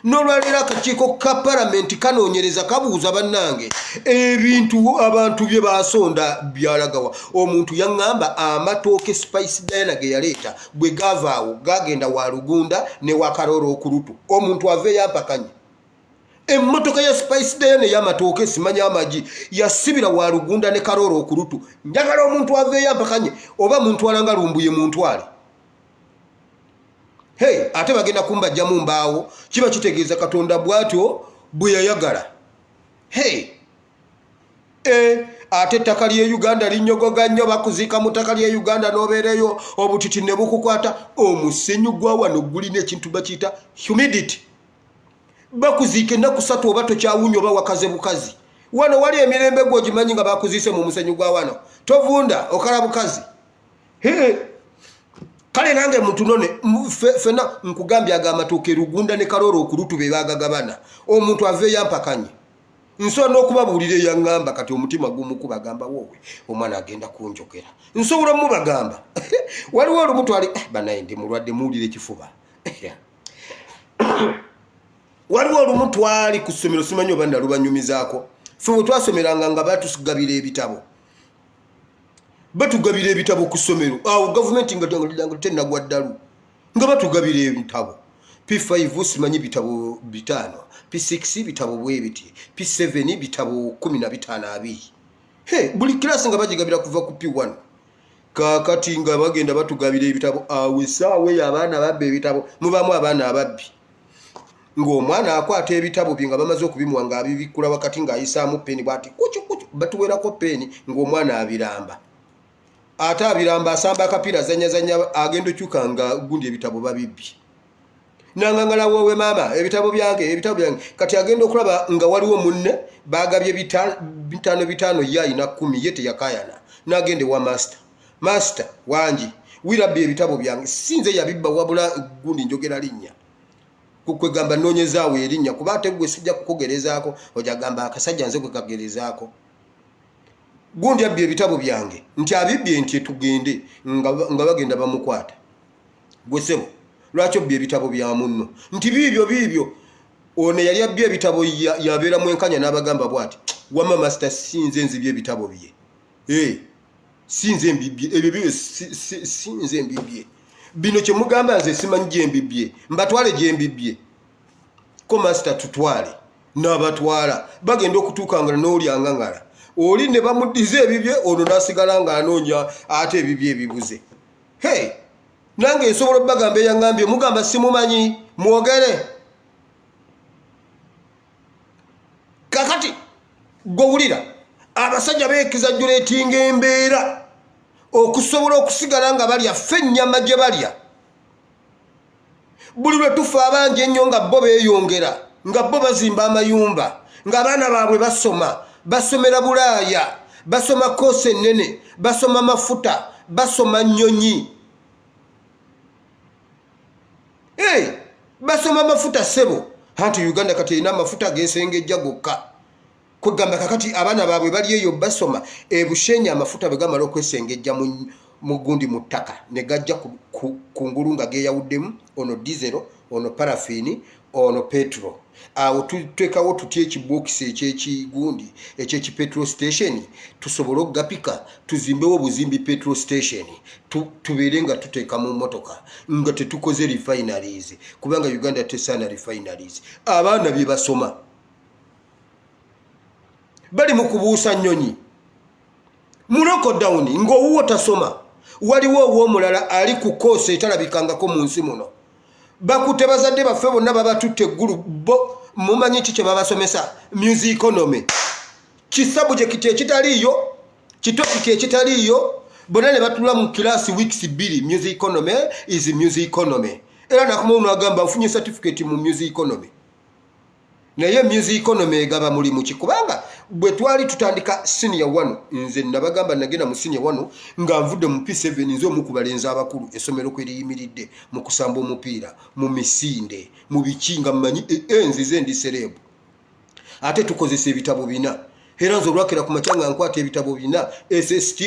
n'olwaleero akakiiko ka palamenti kanoonyereza kabuuza bannange ebintu abantu bye basonda byalagawa omuntu yaŋŋamba amatooke Spice Diana ge yaleeta bwe gavaawo gagenda wa Lugunda ne wa Karoro okulutu omuntu aveeyo ampakanye emmotoka ya Spice Diana y'amatooke simanya amagi yasibira wa Lugunda ne Karoro okulutu njagala omuntu aveeyo ampakanye oba muntu alanga lumbuye muntu ali Hey, ate bagenda kumbajja mu mbaawo kiba kitegeeza Katonda bw'atyo bwe yayagala. Hey. Ate ettaka lye Uganda linnyogoga nnyo bakuziika mu ttaka lye Uganda n'obeereyo obutiti ne bukukwata omusenyu gwa wano gulina ekintu bakiyita humidity. Bakuziika ennaku 3 oba tokyawunya oba wakaze bukazi. Wano wali emirembe gw'ogimanyi nga bakuziise mu musenyu gwa wano. Tovunda okala bukazi. Hey. Kale nange muntu none fena nkugambya amatooke Lugunda ne Karoro okulutu be bagagabana omuntu aveeyo ampakanye nsobola n'okubabuulira eyaŋŋamba kati omutima gumukubagamba wowe omwana agenda kunjogera nsobola mubagamba waliwo olumu twali banaye ndi mulwadde muwulire ekifuba waliwo olumu twali ku ssomero simanyi oba nalubanyumizaako ffe bwe twasomeranga nga batugabira ebitabo batugabira ebitabo ku ssomero awo gavumenti nga tennagwa ddalu nga batugabira ebitabo P5 simanyi bitabo 5 P6 bitabo bwebiti P7 bitabo 15 buli kilasi nga bagigabira kuva ku P1 kakati nga bagenda batugabira ebitabo awe saawe abaana babbe ebitabo mubamu abaana ababbi ng'omwana akwata ebitabo bye nga bamaze okubimuwa nga abibikula wakati ng'ayisaamu peni bwati kucu batuwerako peni ng'omwana abiramba ate abiramba asamba akapiira zanya agenda okyuka nga gundi ebitabo babibbi nangangala wowe mama ebitabo byange kati agenda okulaba nga waliwo munne bagabye bitano yayina 10 ye teyakayana nagende wa master wangi wirabye ebitabo byange sinze yabibba wabula gundi njogera linnya kukwegamba nonyezaawo erinnya kuba ate gwe sijja kukugerezaako ojagamba akasajja nze kwe kagerezaako gundi abye ebitabo byange nti abibye nti tugende nga bagenda bamukwata gwe sebo lwaki obye ebitabo bya munno nti bibyo one yali abye ebitabo yabeera mu enkanya n'abagamba bwati wama master sinze nzibye ebitabo bye sinze mbibye ebyo sinze mbibye bino kye mugamba nze simanyi gye mbibye mbatwale gye mbibye ko master tutwale n'abatwala bagenda okutuukanga n'oli angangala oli ne bamuddize ebibye ono nasigala nga anoonya ate ebibye ebibuze nange nsobola bagamba eyangambye mugamba simumanyi mwogere gowulira abasajja beekizajjuleetinga embeera okusobola okusigala nga balya ffe ennyama gye balya buli lwe tufa abangi ennyo nga bo beeyongera nga bo bazimba amayumba ng'abaana baabwe basomera Bulaaya basoma koosi ennene basoma mafuta basoma nnyonyi basoma mafuta ssebo anti Uganda kati erina amafuta geesengejja gokka kwegamba kakati abaana baabwe bali eyo basoma Bushenyi amafuta bwe gamala okwesengejja mu gundi mu ttaka ne gajja ku ngulu nga geeyawuddemu ono diesel ono parafini ono petro awo tuteekawo tutya ekibokisi ekyekigundi ekyekipetrol station tusobole okugapika tuzimbewo buzimbi petrol station tubeere nga tuteeka mu mmotoka nga tetukoze refineries kubanga Uganda tesaana refineries abaana bye basoma bali mu kubuusa nnyonyi mu lockdown ng'owuwo tasoma waliwo ow'omulala ali ku koosi etalabikangako mu nsi muno bakute bazadde baffe bonna babatutte eggulu bo mumanyi ki kye babasomesa music economy kisabujekiti ekitaliiyo kitopiki ekitaliiyo bonna ne batula mu kiraasi weeks 2 music economy is music economy era nakumaunu agamba nfunye certificate mu music economy naye music economy egaba mulimu ki kubanga bwe twali tutandika senior 1 nze nabagamba nagenda mu senior 1 nga nvudde mu P7 nze omu ku balenzi abakulu essomero kwe liyimiridde mu kusamba omupiira mu misinde mu bikinga mmanyi enzize ndi serebu ate tukozesa ebitabo bina era nze olwakera ku makyanga nkwata ebitabo bina SST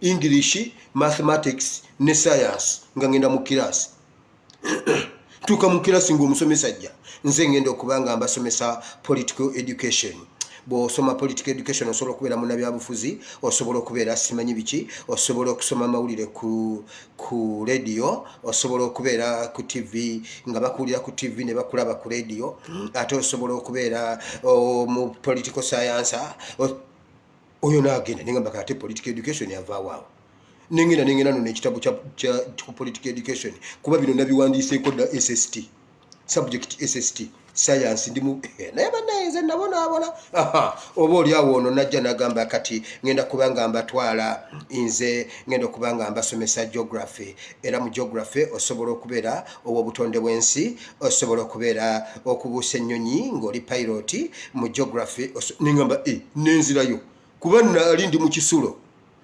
English Mathematics ne Science nga ngenda mu kirasi tuka mu kirasi ng'omusomesa ajja nze ngenda okubanga mbasomesa political education bw'osoma political education osobola okubeera munnabyabufuzi osobola okubeera simanyi biki osobola okusoma amawulire ku radio osobola okubeera ku TV nga bakuwulira ku TV ne bakulaba ku radio ate osobola okubeera mu political science oyo naagenda nengamba kate political education yavaawo awo nengenda nno n'ekitabo kya political education kuba bino nabiwandiiseeko dda SST subject SST science ndimu naye banayenze nabonaabona oba oli awo ono najja nagamba kati ngenda kubanga mbatwala nze ngenda okubanga mbasomesa geography era mu geography osobola okubeera obw'obutonde bw'ensi osobola okubeera okubuusa ennyonyi ng'oli pilot mu geography nengamba nenzirayo kuba nali ndi mu kisulo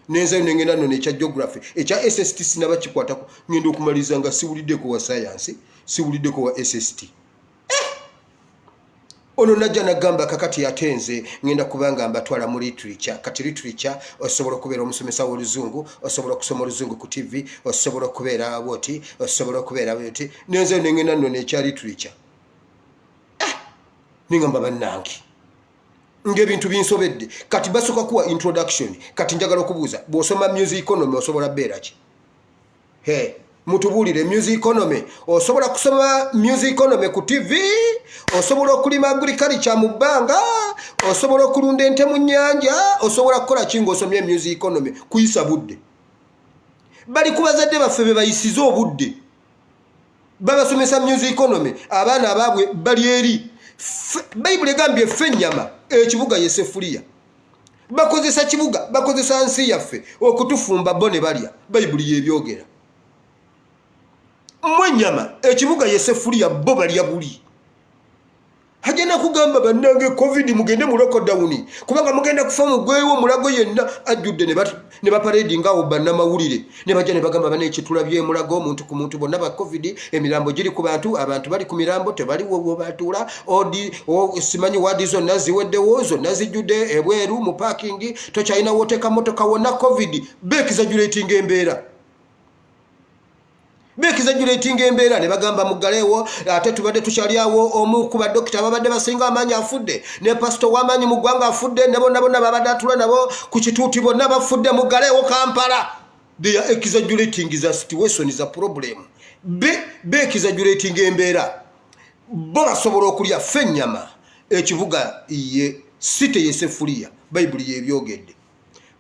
nenzayo nengenda nno nekya geography ekya SST sinaba kikwatako ngenda okumaliriza nga siwuliddeko wa science siwuliddeko wa SST ono najja nagamba kakati yatenze ngenda kubanga mbatwala mu literature kati literature osobola okubeera omusomesa w'oluzungu osobola okusoma oluzungu ku TV osobola okubeera woti osobola okubeera woti nenzayo nengenda nno nekya literature ningamba bannange ng'ebintu binsobedde kati basooka kuwa introduction kati njagala okubuuza bw'osoma music economy osobola beera ki mutubuulire music economy osobola kusoma music economy ku TV osobola okulima agriculture mu bbanga osobola okulunda ente mu nnyanja osobola kukola ki ng'osomye music economy kuyisa budde bali ku bazadde baffe be bayisiza obudde babasomesa music economy abaana abaabwe bali eri bayibuli egambye ffe ennyama ekibuga yesefuliya bakozesa kibuga bakozesa nsi yaffe okutufumba bo ne balya bayibuli yebyogera mwenyama ekibuga yesefuliya bo balya buli hajana kugamba bannange covid mugende mu lockdown kubanga mugenda kufa mugwewo mulago yenna ajjudde ne baparedi ngawo bannamawulire ne bajja ne bagamba bane ekitulabye mulago omuntu ku muntu bonna ba covid emirambo giri ku bantu abantu bali ku mirambo tebali wo batula odi simanyi wadi zonna ziweddewo zonna zijjudde ebweru mu parking tokyalina woteeka motoka wonna covid beekizajulating embeera beekizajulating embeera ne bagamba muggaleewo ate tubadde tukyalyawo omu ku badokita babadde basinga amaanyi afudde ne pasito w'amaanyi mu ggwanga afudde ne bonna babadde atula nabo ku kituuti bonna bafudde muggaleewo Kampala. They are exaggerating the situation is a problem. Beekizajulating embeera bo basobola okulya ffe ennyama ekibuga ye site yesefuliya bayibuli yebyogedde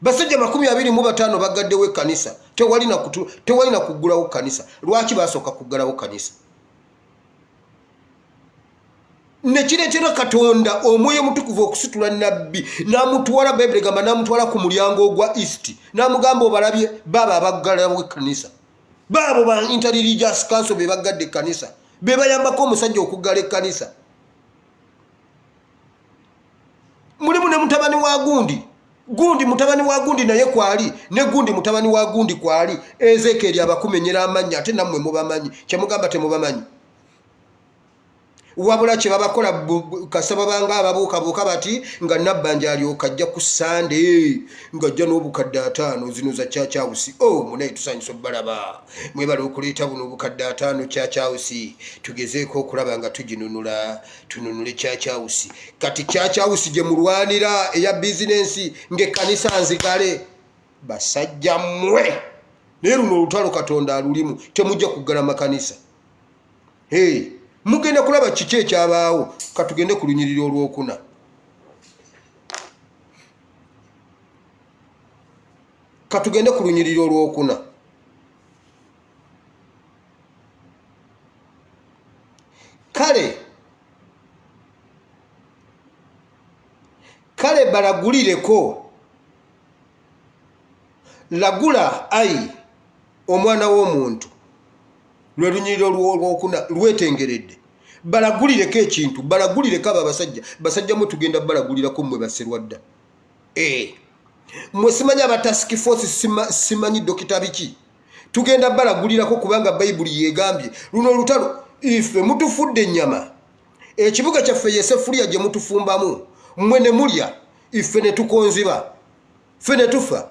basajja 25 bagaddewo ekkanisa tewali na kuggulawo kanisa lwaki basooka kuggalawo kanisa nekireetera Katonda omwoyo mutukuvu okusitula nabbi n'amutwala Bayibuli gamba n'amutwala ku mulyango ogwa east n'amugamba obalabye baba abaggalawo ekkanisa baabo ba interreligious council be baggadde ekkanisa be bayambako omusajja okuggala ekkanisa mulimu ne mutabani wa gundi mutabani wa gundi naye kwali ne gundi mutabani wa gundi kwali Ezekiel abakumenyera amannya ate nammwe mubamanyi kyemugamba temubamanyi wabula kye babakola kasaba banga ababuukabuuka bati nga nabbanja alyoka ajja ku Sunday ng'ajja n'obukadde 5 zino za Church munaye tusanyusa balaba mwebala okuleeta buno obukadde 5 Church tugezeeko okulaba nga tununule Church kati Church gye mulwanira eya bizinensi ng'ekkanisa nzigale basajja mmwe naye luno olutalo Katonda alulimu temujja kuggala makanisa mugenda kulaba kiki ekyabaawo katugende ku lunyiriri olwokuna kale balagulireko lagula ayi omwana w'omuntu lwe lunyiriri olwokuna lwetengeredde balagulireko ekintu balagulireko abo basajja mwe tugenda balagulirako mmwe baserwadda mwe simanyi aba task force simanyi dokita biki tugenda balagulirako kubanga Bayibuli yegambye luno olutalo ife mutufudde ennyama ekibuga kyaffe Yesefuliya gye mutufumbamu mmwe ne mulya ife ne tukonziba ffe ne tufa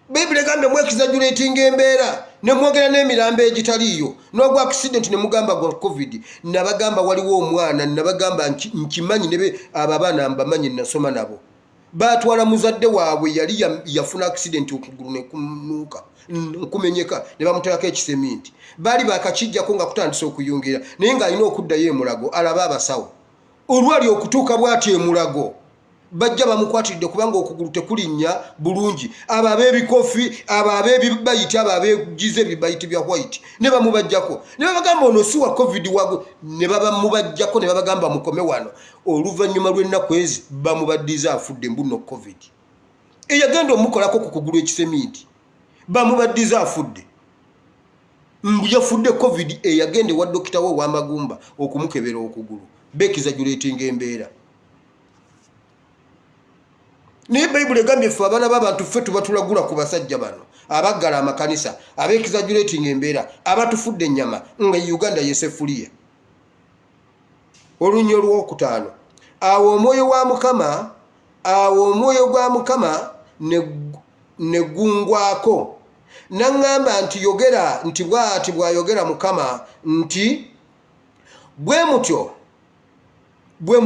Bayibuli egambye mwekizajulating embeera ne mwogera n'emirambo egitaliiyo n'ogwa accident ne mugamba gwa covid nabagamba waliwo omwana nabagamba nkimanyi nebe abo abaana mbamanyi nasoma nabo batwala muzadde waabwe yali yafuna accident okugulu ne kunuuka nkumenyeka ne bamuteekako ekiseminti baali bakakijjako nga kutandisa okuyungira naye ng'alina okuddayo emulago alaba abasawo olwali okutuuka bw'ati emulago bajja bamukwatiridde kubanga okugulu tekulinnya bulungi abo ab'ebikofi abo ab'ebibayiti abo abegize ebibayiti bya white ne bamubajjako ne babagamba ono si wa covid wago ne babamubajjako ne babagamba mukome wano oluvannyuma lw'ennaku ezi bamubaddiza afudde mbuno covid eyagenda omukolako ku kugulu ekiseminti bamubaddiza afudde mbu yafudde covid eyagenda ewa dokita we ow'amagumba okumukebera okugulu bekizajuletinga embeera naye Bayibuli egambye ffe abaana b'abantu ffe tuba tulagula ku basajja bano abaggala amakanisa abekizajuletinga embeera abatufudde ennyama nga Uganda Yesefuliya olunnyo olwokutaano awo omwoyo gwa Mukama ne gungwako naŋŋamba nti yogera nti bw'ati bw'ayogera Mukama nti bwe mutyo bwe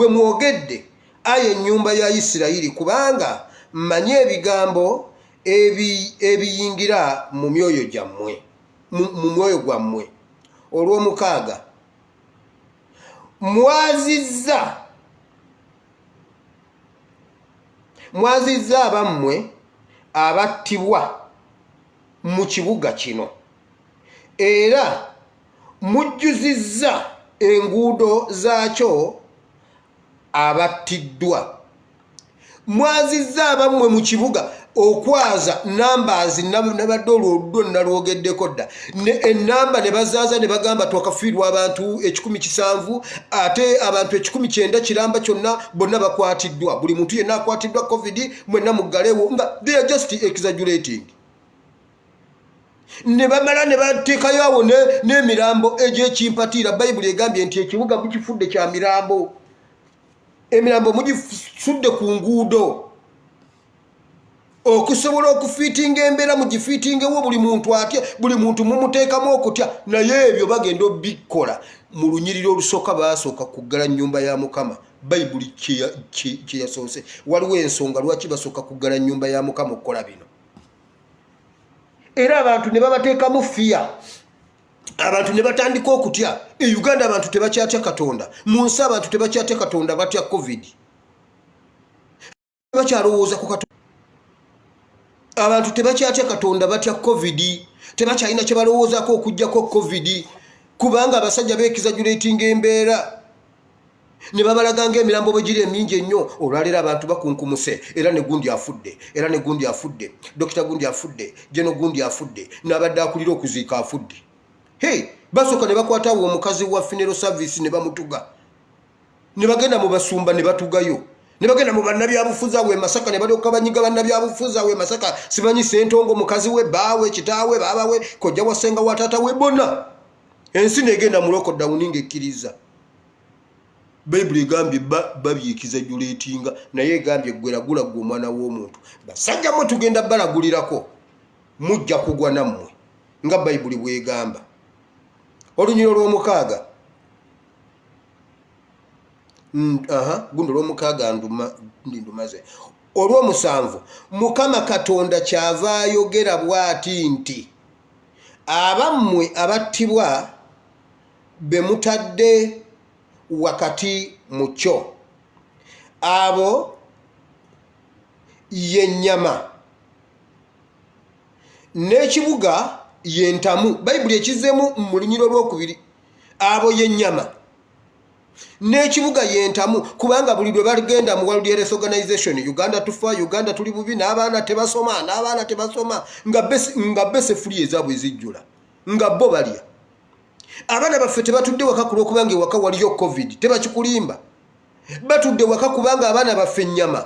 mwogedde aye ennyumba ya Isirayiri kubanga mmanyi ebigambo ebiyingira mu myoyo gyammwe mu mwoyo gwammwe olw'omukaaga mwazizza abammwe abattibwa mu kibuga kino era mujjuzizza enguudo zaakyo abattiddwa mwazizza abammwe mu kibuga okwaza nambaazi nabadde olwo nalwogeddeko dda ennamba ne bazaaza ne bagamba twakafiirwa abantu 1,700 ate abantu 1,900 kiramba kyonna bonna bakwatiddwa buli muntu yenna akwatiddwa covid mwenna muggalewo nga they are just exaggerating ne bamala ne bateekayo awo n'emirambo egy'ekimpatiira Bayibuli egambye nti ekibuga mukifudde kya mirambo emirambo mugifudde ku nguudo okusobola okufiitinga embeera mugifiitingewo buli muntu atya buli muntu mumuteekamu okutya naye ebyo bagenda obikola mu lunyiriri olusooka basooka kuggala nnyumba ya Mukama Bayibuli kye yasoose waliwo ensonga lwaki basooka kuggala nnyumba ya Mukama okukola bino era abantu ne babateekamu fiya abantu ne batandika okutya Uganda abantu tebakyatya Katonda mu nsi abantu tebakyatya Katonda batya covid bakyalowooza ku Katonda abantu tebakyatya Katonda batya covid tebakyalina kye balowoozaako okuggyako kubanga abasajja beexaggeratinga embeera ne babalaga ng'emirambo bwe giri emingi ennyo. Olwaleero abantu bakunkumuse era ne gundi afudde, era ne gundi afudde, dokita gundi afudde, jeno gundi afudde, n'abadde akulira okuziika afudde. Basooka ne bakwatawo omukazi wa funeral service ne bamutuga, ne bagenda mu basumba ne batugayo, ne bagenda mu bannabyabufuzi awo e Masaka ne balyoka banyiga bannabyabufuzi awo e Masaka. Simanyi Ssentongo, mukazi we, baawe, kitaawe, baabawe, kojja wa ssenga wa taata we, bonna ensi negenda mu lockdown ng'ekkiriza. Bayibuli egambye babyikiza juleetinga, naye egambye gweragula gwe omwana w'omuntu. Basajja mwe tugenda balagulirako, mujja kugwa nammwe nga Bayibuli bwegamba. Olunyiro lw'omukaaga gundo lw'omukaaga ndumaze. Olw'omusanvu Mukama Katonda kyava ayogera bw'ati nti abammwe abattibwa be mutadde wakati mu kyo, abo y'ennyama n'ekibuga y'entamu. Bayibuli ekizeemu mu lunyiro lwokubiri, abo y'ennyama n'ekibuga y'entamu, kubanga buli lwe bagenda mu World Health Organization, Uganda tufa, Uganda tuli bubi, n'abaana tebasoma, nga bese fuli ezaabwe ezijjula, nga bo balya. Abaana baffe tebatudde waka kulwokubanga ewaka waliyo COVID, tebakikulimba. Batudde waka kubanga abaana baffe ennyama.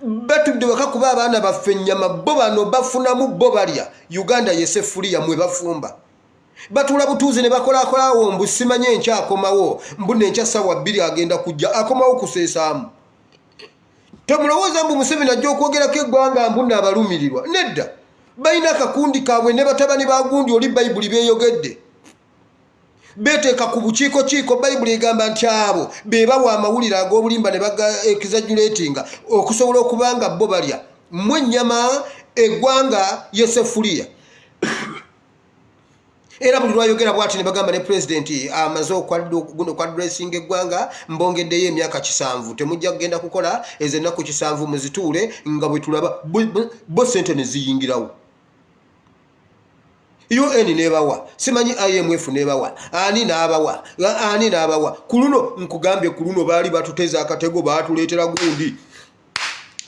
Batudde waka kuba abaana baffe ennyama, bo bano bafunamu, bo balya. Uganda yesefuliya mwe bafumba. Batula butuuzi ne bakolaakolaawo mbu simanye enkya akomawo, mbu nenkya ssaawa 2 agenda kujja, akomawo kuseesaamu. Temulowooza mbu Museveni ajja okwogerako eggwanga mbu naabalumirirwa. Nedda. Balina akakundi kaabwe ne batabani ba gundi oli Bayibuli beeyogedde. Beeteeka ku bukiiko. Bayibuli egamba nti abo be bawa amawulire ag'obulimba ne exaggeratinga okusobola okubanga bo balya. Mmwe ennyama, eggwanga yesefuliya. Era buli lwayogera bw'ati ne bagamba ne pulezidenti amaze okwadressinga eggwanga, mbongeddeyo emyaka 7, temujja kugenda kukola ezo ennaku 7 muzituule nga bwe tulaba bo ssente ne ziyingirawo. UN nebawa, simanyi IMF nebawa, ani n'abawa. Ku luno nkugambye, ku luno baali batuteza akatego, baatuleetera gundi.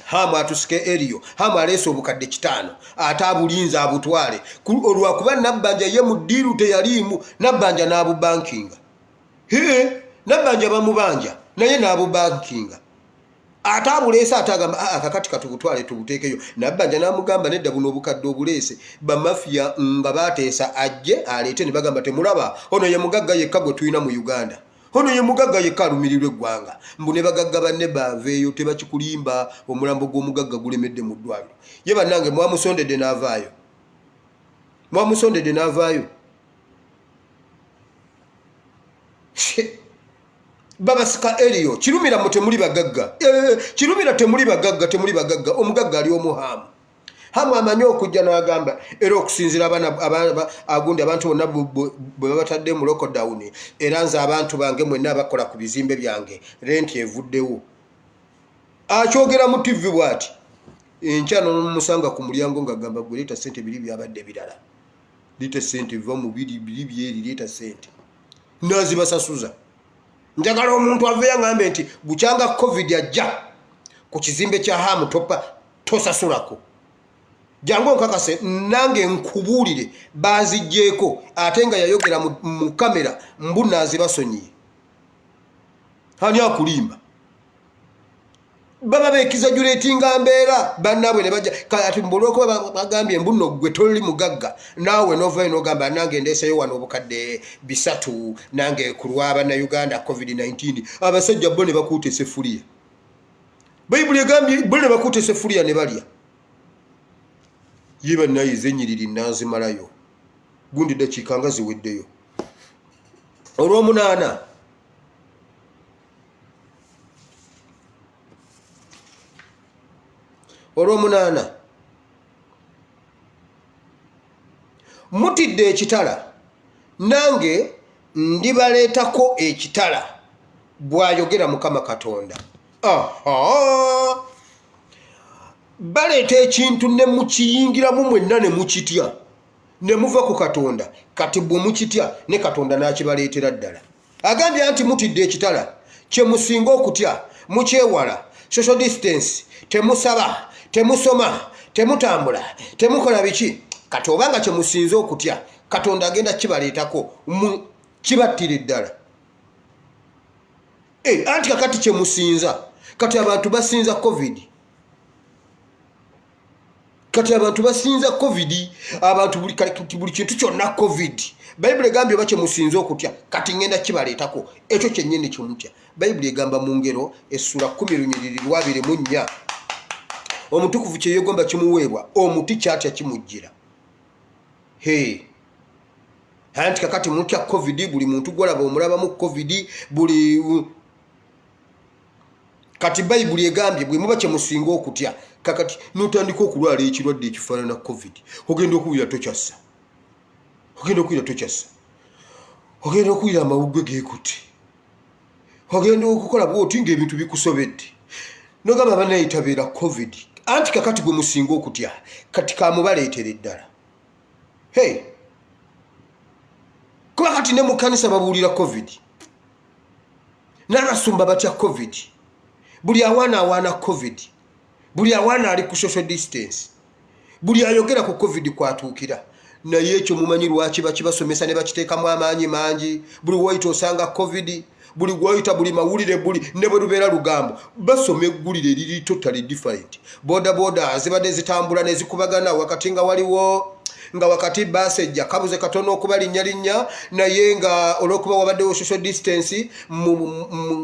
Hamu atusike eriyo, hamu aleese obukadde 5, ate abulinza abutwale. Olwakuba Nabbanja ye mu ddiiru teyaliimu, Nabbanja n'abubankinga. Nabbanja bamubanja, naye n'abubankinga. Ate abuleese atagamba akakati katubutwale tubuteekeyo. Nabbanja n'amugamba nedda buno obukadde obuleese. Bamafiya nga baateesa ajje aleete ne bagamba temulaba, ono ye mugagga yekka gwe tulina mu Uganda. Ono ye mugagga yekka alumirirwa eggwanga. Mbu ne bagagga banne baaveeyo tebakikulimba, omulambo gw'omugagga gulemedde mu ddwaliro. Ye bannange mwamusondedde n'avaayo. Babasika eriyo kirumira mu temuli bagagga. Kirumira temuli bagagga. Omugagga ali omuhamu. Hamu amanyi okujja n'agamba era okusinzira agundi abantu bonna bwe babatadde mu lockdown, era nze abantu bange mwenna abakola ku bizimbe byange renti evuddewo. Akyogera mu TV bw'ati, enkya n'omusanga ku mulyango ng'agamba gwe leeta ssente 2 byabadde birala. Leeta ssente biva mu 2 byeri, leeta ssente. N'azibasasuza. Njagala omuntu aveeyo aŋŋambe nti bukyanga COVID ajja ku kizimbe kya Hamu tosasulako. Jangu nkakase nange nkubuulire baaziggyeko ate nga yayogera mu kamera mbu naazibasonyiye. Ani akulimba? Baba beexaggeratinga mbeera bannaabwe ne bajja kati mbuloko bagambye mbu nno gwe toli mugagga, naawe novaayo n'ogamba nange ndeeseyo wano obukadde 3 nange ku lwa bannayuganda COVID-19. Abasajja bo ne bakuuta essefuliya. Bayibuli egambye bo ne bakuuta essefuliya ne balya. Ye bannayize ennyiriri naazimalayo. Gundi ddakiika nga ziweddeyo. Olw'omunaana mutidde ekitala, nange ndibaleetako ekitala bw'ayogera Mukama Katonda. Baleeta ekintu ne mukiyingiramu mwenna ne mukitya. ne muva ku Katonda kati bwe mukitya ne Katonda n'akibaleetera ddala. Agambye nti mutidde ekitala kye musinga okutya mukyewala social distance temusaba temusoma temutambula temukola biki kati obanga kye musinze okutya Katonda agenda kibaleetako kibattire ddala. Anti kakati kye musinza kati abantu basinza COVID. Kati abantu basinza COVID, abantu buli kintu kyonna COVID. Bayibuli egambye oba kye musinza okutya kati ngenda kibaleetako ekyo kyennyini kimutya. Bayibuli egamba mu ngero essula 10:24 omutukuvu kye yeegomba kimuweebwa omuti kyatya kimujjira. Anti kakati mutya COVID, buli muntu gwalaba omulabamu COVID buli kati Bayibuli egambye bwe muba kye musinga okutya kakati notandika okulwala ekirwadde ekifaanana COVID ogenda okuwulira tokyassa. Ogenda okuwulira amawuggwe geekutte. Ogenda okukola bw'oti ng'ebintu bikusobedde. Nogamba bannaye tabeera COVID. Anti kakati gwe musinga okutya kati kamubaleetera eddala. Kuba kati ne mu kkanisa babuulira COVID. N'abasumba batya COVID. Buli awaana COVID. Buli awaana ali ku social distance. Buli ayogera ku COVID kwatuukira. Naye ekyo mumanyi lwaki bakibasomesa ne bakiteekamu amaanyi mangi. Buli woyita osanga COVID. Buli woyita buli mawulire buli ne bwe lubeera lugambo. Basoma eggulire eriri totally different. Boda zibadde zitambula ne zikubagana wakati nga waliwo nga wakati basejja kabuze katono okuba linnya naye nga olwokuba wabaddewo social distance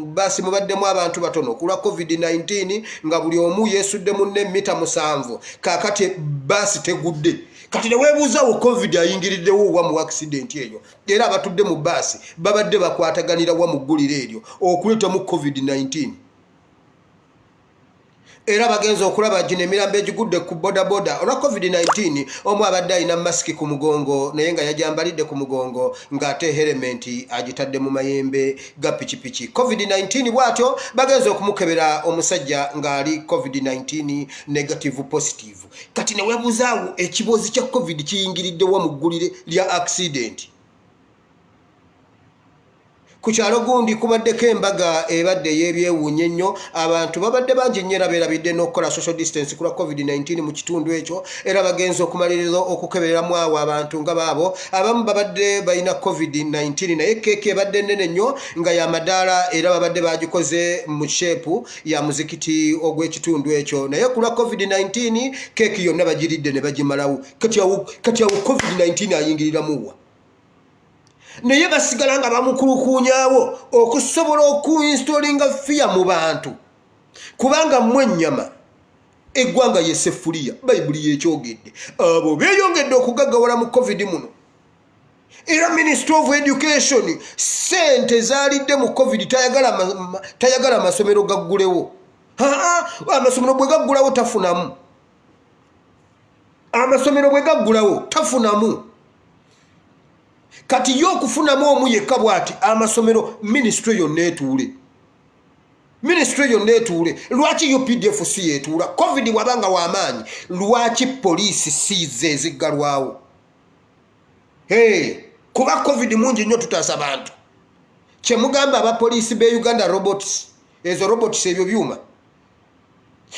basi mubaddemu abantu batono kulwa COVID-19 nga buli omu yeesudde munne mita 7 kakati basi tegudde. Kati ne weebuuzaawo COVID ayingiriddewo wa mu accident eyo era abatudde mu basi babadde bakwataganira wa mu ggulire eryo okuleetamu COVID-19. Era bagenza okulaba gino emirambo egigudde ku bodaboda olwa COVID-19 omu abadde alina masiki ku mugongo naye nga yajambalidde ku mugongo ng'ate helementi agitadde mu mayembe ga pikipiki. COVID-19 bw'atyo bagenza okumukebera omusajja ng'ali COVID-19 negative positive. Kati ne weebuzaawo ekiboozi kya COVID kiyingiridde wa mu ggulire lya accident. Ku kyalo gundi kubaddeko embaga ebadde y'ebyewuunya ennyo abantu babadde bangi nnyo era beerabidde n'okukola social distance ku lwa COVID-19 mu kitundu ekyo era bagenza okumaliriza okukebereramu awo abantu nga baabo abamu babadde balina COVID-19 naye keeki ebadde nnene nnyo nga ya madaala era babadde bagikoze mu sheepu ya muzikiti ogw'ekitundu ekyo naye ku lwa COVID-19 keeki yonna bagiridde ne bagimalawo. Kati awo COVID-19 ayingiriramu wa? Naye basigala nga bamukulukunyaawo okusobola okuinstolinga fiya mu bantu kubanga mmwe ennyama eggwanga yeseffuliya. Bayibuli yekyogedde abo beeyongedde okugaggawala mu COVID muno era Ministry of Education sente zaalidde mu COVID tayagala amasomero gaggulewo. Amasomero bwe gaggulawo tafunamu. Amasomero bwe gaggulawo tafunamu. Kati yo okufunamu omu yekka bw'ati amasomero ministry yonna etuule. Ministry yonna etuule. Lwaki UPDF si yetuula? COVID wabanga w'amaanyi lwaki poliisi si ze eziggalwawo? Kuba COVID mungi nnyo tutaasa bantu. Kye mugamba abapoliisi b'e Uganda robots, ezo robots ebyo byuma.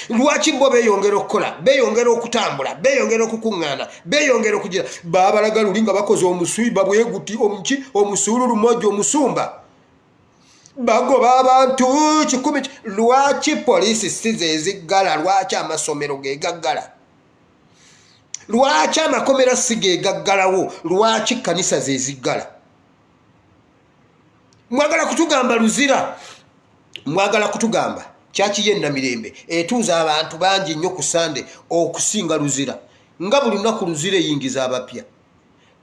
Lwaki bo beeyongera okukola, beeyongera okutambula, beeyongera okukuŋŋaana, beeyongera okugira baabalaga luli nga bakoze omuswiba bweguti omusuululu mmoja omusumba bagoba abantu 10. Lwaki poliisi si ze eziggala? Lwaki amasomero ge gaggala? Lwaki amakomera si ge gaggalawo? Lwaki kanisa ze ziggala? Mwagala kutugamba luzira, mwagala kutugamba kyaki yenna mirembe etuuza abantu bangi nnyo ku Sande okusinga luzira. Nga buli lunaku luzira eyingiza abapya.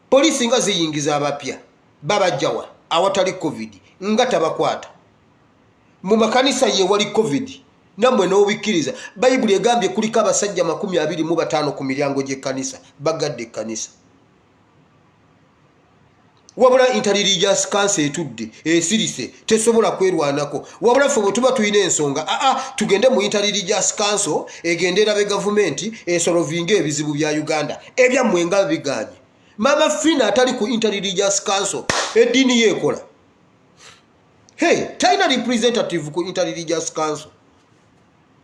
Poliisi nga ziyingiza abapya babajjawa awatali COVID nga tabakwata. Mu makanisa ye wali COVID nammwe n'obikkiriza. Bayibuli egambye kuliko abasajja 25 ku miryango gy'ekkanisa bagadde ekkanisa. Wabula interreligious council etudde esirise tesobola kwerwanako. Wabula ffe bwe tuba tulina ensonga tugende mu interreligious council egendera be gavumenti esolovinga ebizibu bya Uganda ebyammwe nga biganye. Mama Fina atali ku Interreligious Council edini yekola. Hey, taina representative ku Interreligious Council.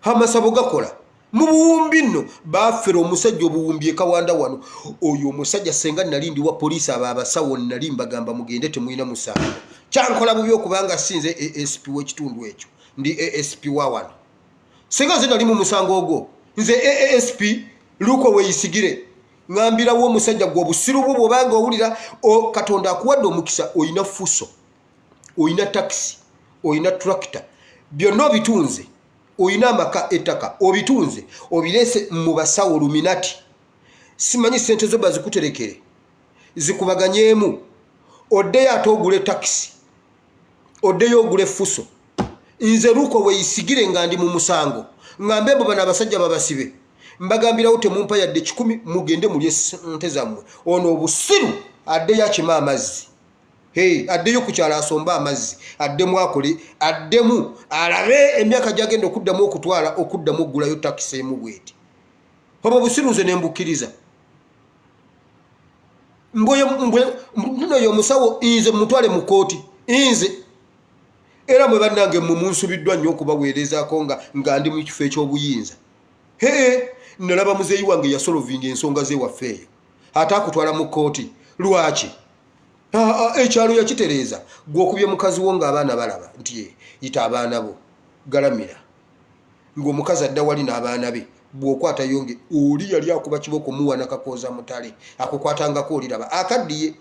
Hamasabo gakola. Mu buwumbi nno bafera omusajja obuwumbi ekawanda wano. Oyo omusajja senga nalindi wa police abasawo nali mbagamba mugende temuyina musango. Kyankola bubi okubanga sinze ASP w'ekitundu ekyo. Ndi ASP wa wano. Senga nali mu musango ogwo. Nze ASP luko weyisigire. Ngambira wo musajja gwo busiru bwo bobanga owulira Katonda akuwadde omukisa oyina fuso. Oyina taxi, oyina tractor. Byonna bitunze. Oyina amaka ettaka obitunze obirese mu basawo luminati. Simanyi sente zo bazikuterekere zikubaganyemu oddeyo atogule taxi oddeyo ogule fuso. Nze luko weyisigire nga ndi mu musango ngambe bo bana abasajja babasibe mbagambirawo temumpa yadde 10 mugende mulye sente zammwe. Ono obusiru addeyo akima amazzi. Hey, addeyo kukyala asomba amazzi addemu akole addemu alabe emyaka gyagenda okuddamu okutwala okuddamu ogulayo taxi emu bweti. Obo busiru nze nembukiriza. Nno yo musawo inze mutwale mu kooti inze era mwe bannange munsubiddwa nnyo okubaweerezaako nga ndi mu kifo eky'obuyinza. Nalaba muzeeyi wange yasolovinga ensonga ze waffeeyo ate akutwala mu kooti. Lwaki? Ekyalo yakitereeza gw'okubye mukazi wo ng'abaana balaba nti yita abaana bo galamira ng'omukazi adda wali n'abaana be bw'okwata yonge oli yali akuba kiboko muwa nakakooza mutale akukwatangako oliraba akaddiye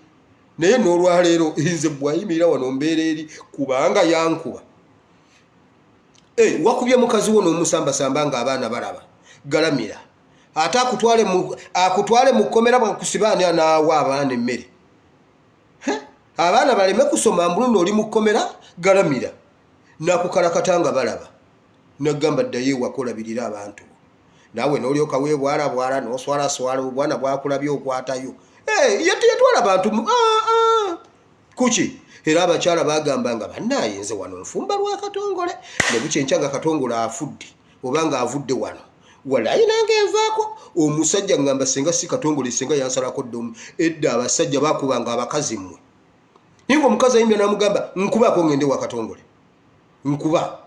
naye n'olwaleero nze bwayimirira wano mbeera eri kubanga yankuba. Wakubye mukazi wo n'omusambasamba ng'abaana balaba galamira ate akutwale mu kkomera bwakusibaani anaawa abaana emmere. Abaana baleme kusoma mbuluno oli mukomera galamira nakukalakatanga balaba nagamba ddayo wakola birira abantu nawe n'olyoka weebwala n'oswala obwana bwakulabye okwatayo. Yatwala abantu kuki era abakyala bagambanga bannaye nze wano nfumba lwa Katongole ne bukyenkyaga Katongole afudde obanga avudde wano walayi nange envaako omusajja ngamba senga si Katongole senga yansalako ddomu edda abasajja bakubanga abakazi mmwe. Ningo omukazi ayimbye n'amugamba nkubako ngende wa Katongole nkuba.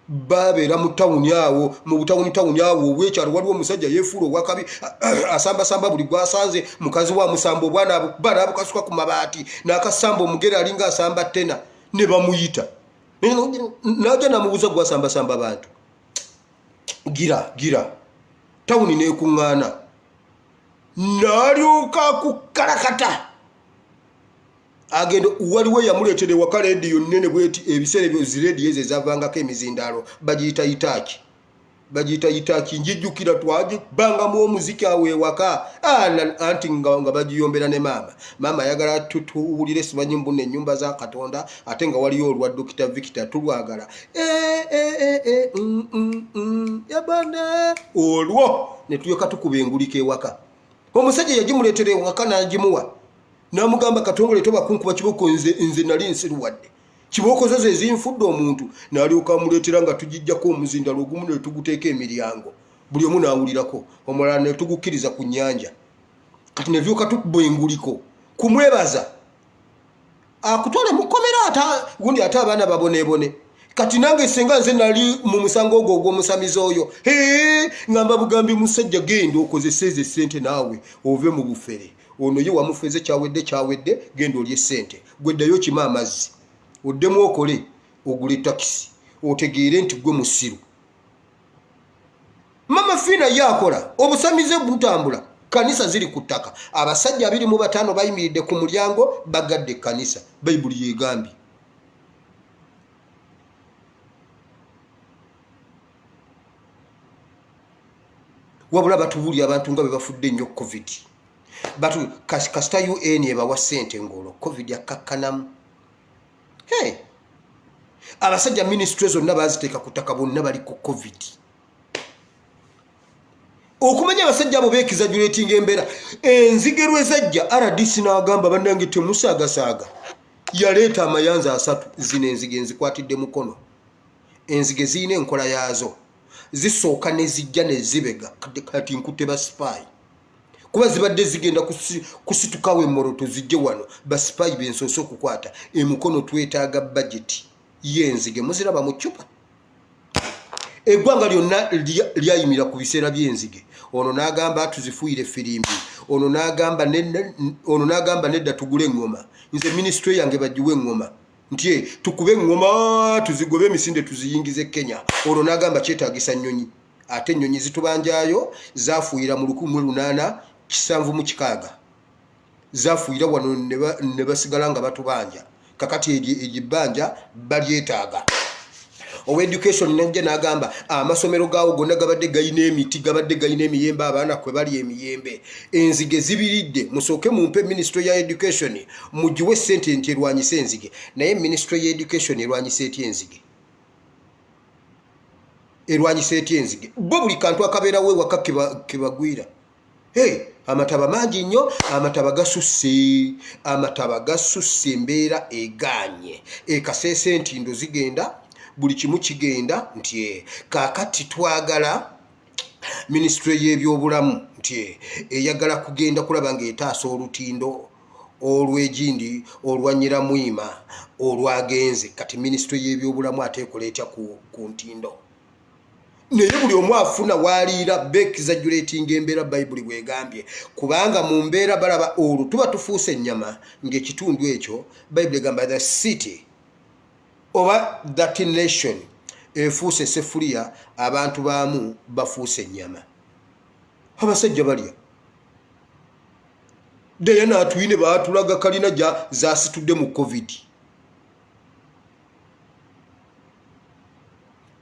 Babeera mu tawuni awo mu butawuni awo obwekyalo waliwo omusajja yeefuula owakabi asambasamba buli gwasanze mukazi wa musamba obwana bala bukasuka ku mabaati n'akasamba omugere alinga asamba tena ne bamuyita najja namubuuza gwasambasamba abantu. Gira tawuni neekuŋŋaana n'alyoka kukalakata agendo waliwo yamuleetere waka rediyo nnene bweti ebiseera ebyo zirediyo ezo ezavangako emizindaalo bagiyita itaaki njijjukira twagibangamu omuziki awo ewaka anti nga bagiyombera ne maama ayagala tuwulire simanyi mbuna ennyumba za Katonda ate nga waliyo olwa Dr. Victor tulwagala yabana olwo ne tuyoka tukuba engulika ewaka. Omusajja yagimuleetera ewaka n'agimuwa namugamba Katongole toba kunkuba kiboko nze nali nsiruwadde kiboko zo zinfudde omuntu n'alyoka amuleetera nga tugijjako omuzindalo ogumu ne tuguteeka emiryango buli omu n'awulirako omulala ne tugukkiriza ku nnyanja kati ne vyuka tukuba enguliko kumwebaza akutwale mu kkomera gundi ate abaana baboneebone. Kati nange senga nze nali mu musango ogwo ogw'omusamizi oyo ngamba bugambi musajja genda okozesa ezo ssente naawe ove mu bufere. Ono ye wamufeze kyawedde genda olye ssente gweddayo kima amazzi oddemu okole ogule taxi otegeere nti gwe musiru. Mama Fina yakola obusamize butambula kanisa ziri ku ttaka abasajja 25 bayimiridde ku mulyango bagadde kanisa Bayibuli yegambye. Wabula batubuli abantu nga bebafudde nnyo COVID batu kasita UN ebawa ssente ngolo COVID yakakkanamu. Abasajja ministry zonna baziteeka ku ttaka bonna bali ku COVID. Okumanya abasajja abo beekizajulating embeera enzigerwe zajja RDC n'agamba bannange temusaagasaaga yaleeta amayanza 3 zino enzige nzikwatidde mukono. Enzige zirina enkola yaazo zisooka ne zijja ne zibega kati nkutte ba spy kuba zibadde zigenda kusitukawo emmoroto zijje wano basipayi bensoose okukwata emukono twetaaga budget y'enzige muziraba mu ccupa eggwanga lyonna lyayimira ku biseera by'enzige ono n'agamba tuzifuuyire firimbi ono n'agamba nedda tugule eŋŋoma nze minisitule yange bagiwe eŋŋoma nti tukube eŋŋoma tuzigobe emisinde tuziyingize Kenya ono n'agamba kyetaagisa nnyonyi ate ennyonyi zitubanjayo zaafuuyira mu 1876 zaafuuyira wano ne basigala nga batubanja kakati egibbanja balyetaaga owa education najja n'agamba amasomero gaawo gonna gabadde gayina emiti gabadde gayina emiyembe abaana kwe bali emiyembe enzige zibiridde musooke mumpe ministry ya education mugiwe ssente nti erwanyise enzige naye ministry ya education erwanyise eti enzige bo buli kantu akabeerawo ewaka kebagwira amataba mangi nnyo amataba gasusse embeera eganye ekaseese entindo zigenda buli kimu kigenda nti kaakati twagala ministry y'ebyobulamu nti eyagala kugenda kulaba ng'etaasa olutindo olw'egindi olwanyira mwima olwagenze kati ministry y'ebyobulamu ateekoleetya ku ntindo naye buli omu afuna waliira beexaggeratinga embeera bayibuli bwegambye kubanga mu mbeera balaba olwo tuba tufuuse ennyama ng'ekitundu ekyo bayibuli egamba the city oba that nation efuuse sefuliya abantu baamu bafuuse ennyama abasajja balya deya naatuyine baatulaga kalina zasitudde mu covid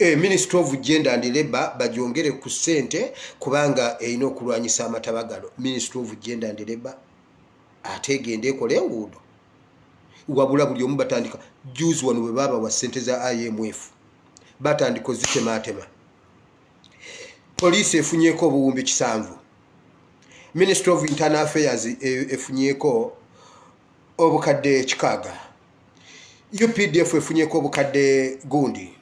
Ministry of Gender and Labour bagyongere ku ssente kubanga erina okulwanyisa amatabagalo Ministry of Gender and Labour ate egenda ekola enguudo wabula buli omu batandika juzi wano bwe baba wa ssente za IMF batandika ozitematema poliisi efunyeeko obuwumbi 7 Ministry of Internal Affairs efunyeeko obukadde 6 UPDF efunyeeko obukadde gundi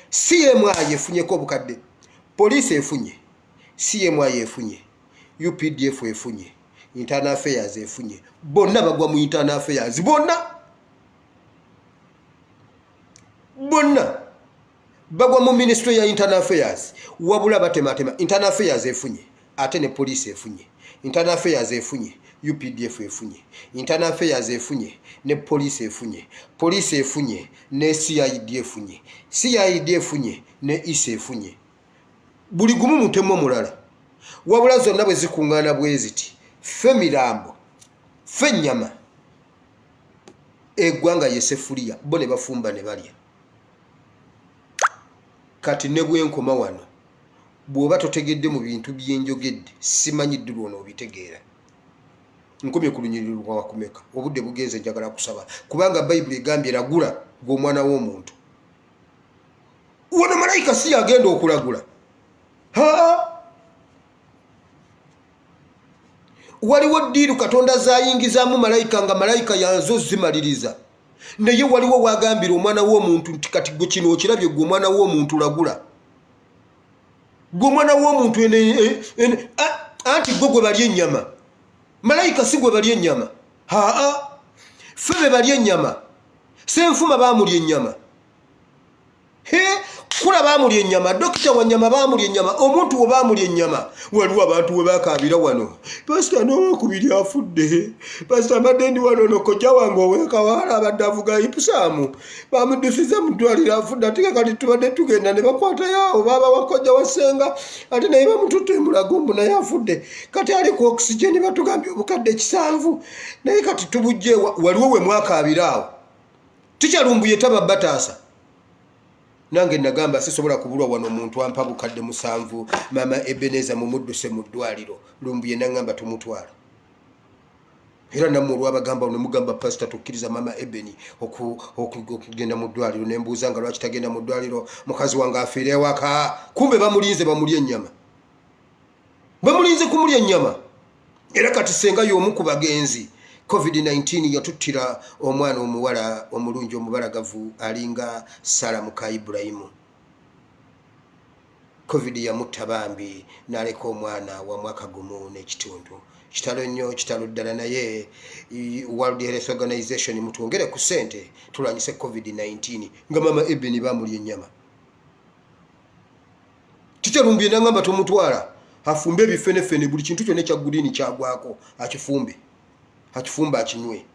CMI efunyeeko obukadde poliisi efunye CMI efunye UPDF efunye Internal Affairs efunye bonna bagwa mu Internal Affairs bonna bagwa mu Ministry ya Internal Affairs wabula batematema Internal Affairs efunye ate ne poliisi efunye Internal Affairs efunye UPDF efunye Internal Affairs efunye ne poliisi efunye ne CID efunye CID efunye ne ISA efunye buli gumu mutemo mulala wabula zonna bwe zikuŋŋaana bwe ziti ffe mirambo ffe nnyama eggwanga yesefuliya bo ne bafumba ne balya kati ne bwenkoma wano bw'oba totegedde mu bintu byenjogedde simanyidde lwona obitegeera nkomye ku lunyiriri lwa wakumeka obudde bugenze njagala kusaba kubanga bayibuli egambye ragula gw'omwana w'omuntu wano malayika si yagenda okulagula waliwo ddiiru katonda zayingizaamu malayika nga malayika yanzo zimaliriza naye waliwo wagambira omwana w'omuntu nti kati gwe kino okirabye gwe omwana w'omuntu lagula gwe omwana w'omuntu anti gwe balya ennyama malayika si gwe balya ennyama ffe be balya ennyama senfuma baamulya ennyama kula baamulya ennyama dokita wa nnyama baamulya ennyama omuntu we baamulya ennyama waliwo abantu we bakabira wano pasita n'owokubiri afudde pasita mbadde ndi wano nokojja wange ow'ekawala abadde avuga ipusaamu bamuddusiza mu ddwaliro afudde ate kakati tubadde tugenda ne bakwatayo baaba wakojja wasenga ate naye bamututte emulagumbu naye afudde kati ali ku oxygeni batugambye obukadde 7 naye kati tubujje waliwo we mwakabira awo tikyalumbuye taba bataasa nange nagamba sisobola kubulwa wano omuntu ampa bukadde 7 mama Ebeneza mumudduse mu ddwaliro lumbuye nangamba tumutwala era namwe olwabagamba nemugamba pasita tukkiriza mama Ebeni okugenda mu ddwaliro nembuuza nga lwaki tagenda mu ddwaliro mukazi wange afiire ewaka kumbe bamulinze bamulya ennyama bamulinze kumulya ennyama era kati senga y'omu ku bagenzi COVID-19 yatuttira omwana omuwala omulungi omubalagavu alinga Sara muka Ibrahimu. COVID yamutta bambi n'aleka omwana wa mwaka gumu n'ekitundu kitalo ddala naye World Health Organization mutwongere ku ssente tulwanyise COVID-19 nga mama Ebeni bamulya ennyama kiterumbye nangamba tomutwala afumbe ebifenefene buli kintu kyonna ekya green kyagwako akifumbe akinywe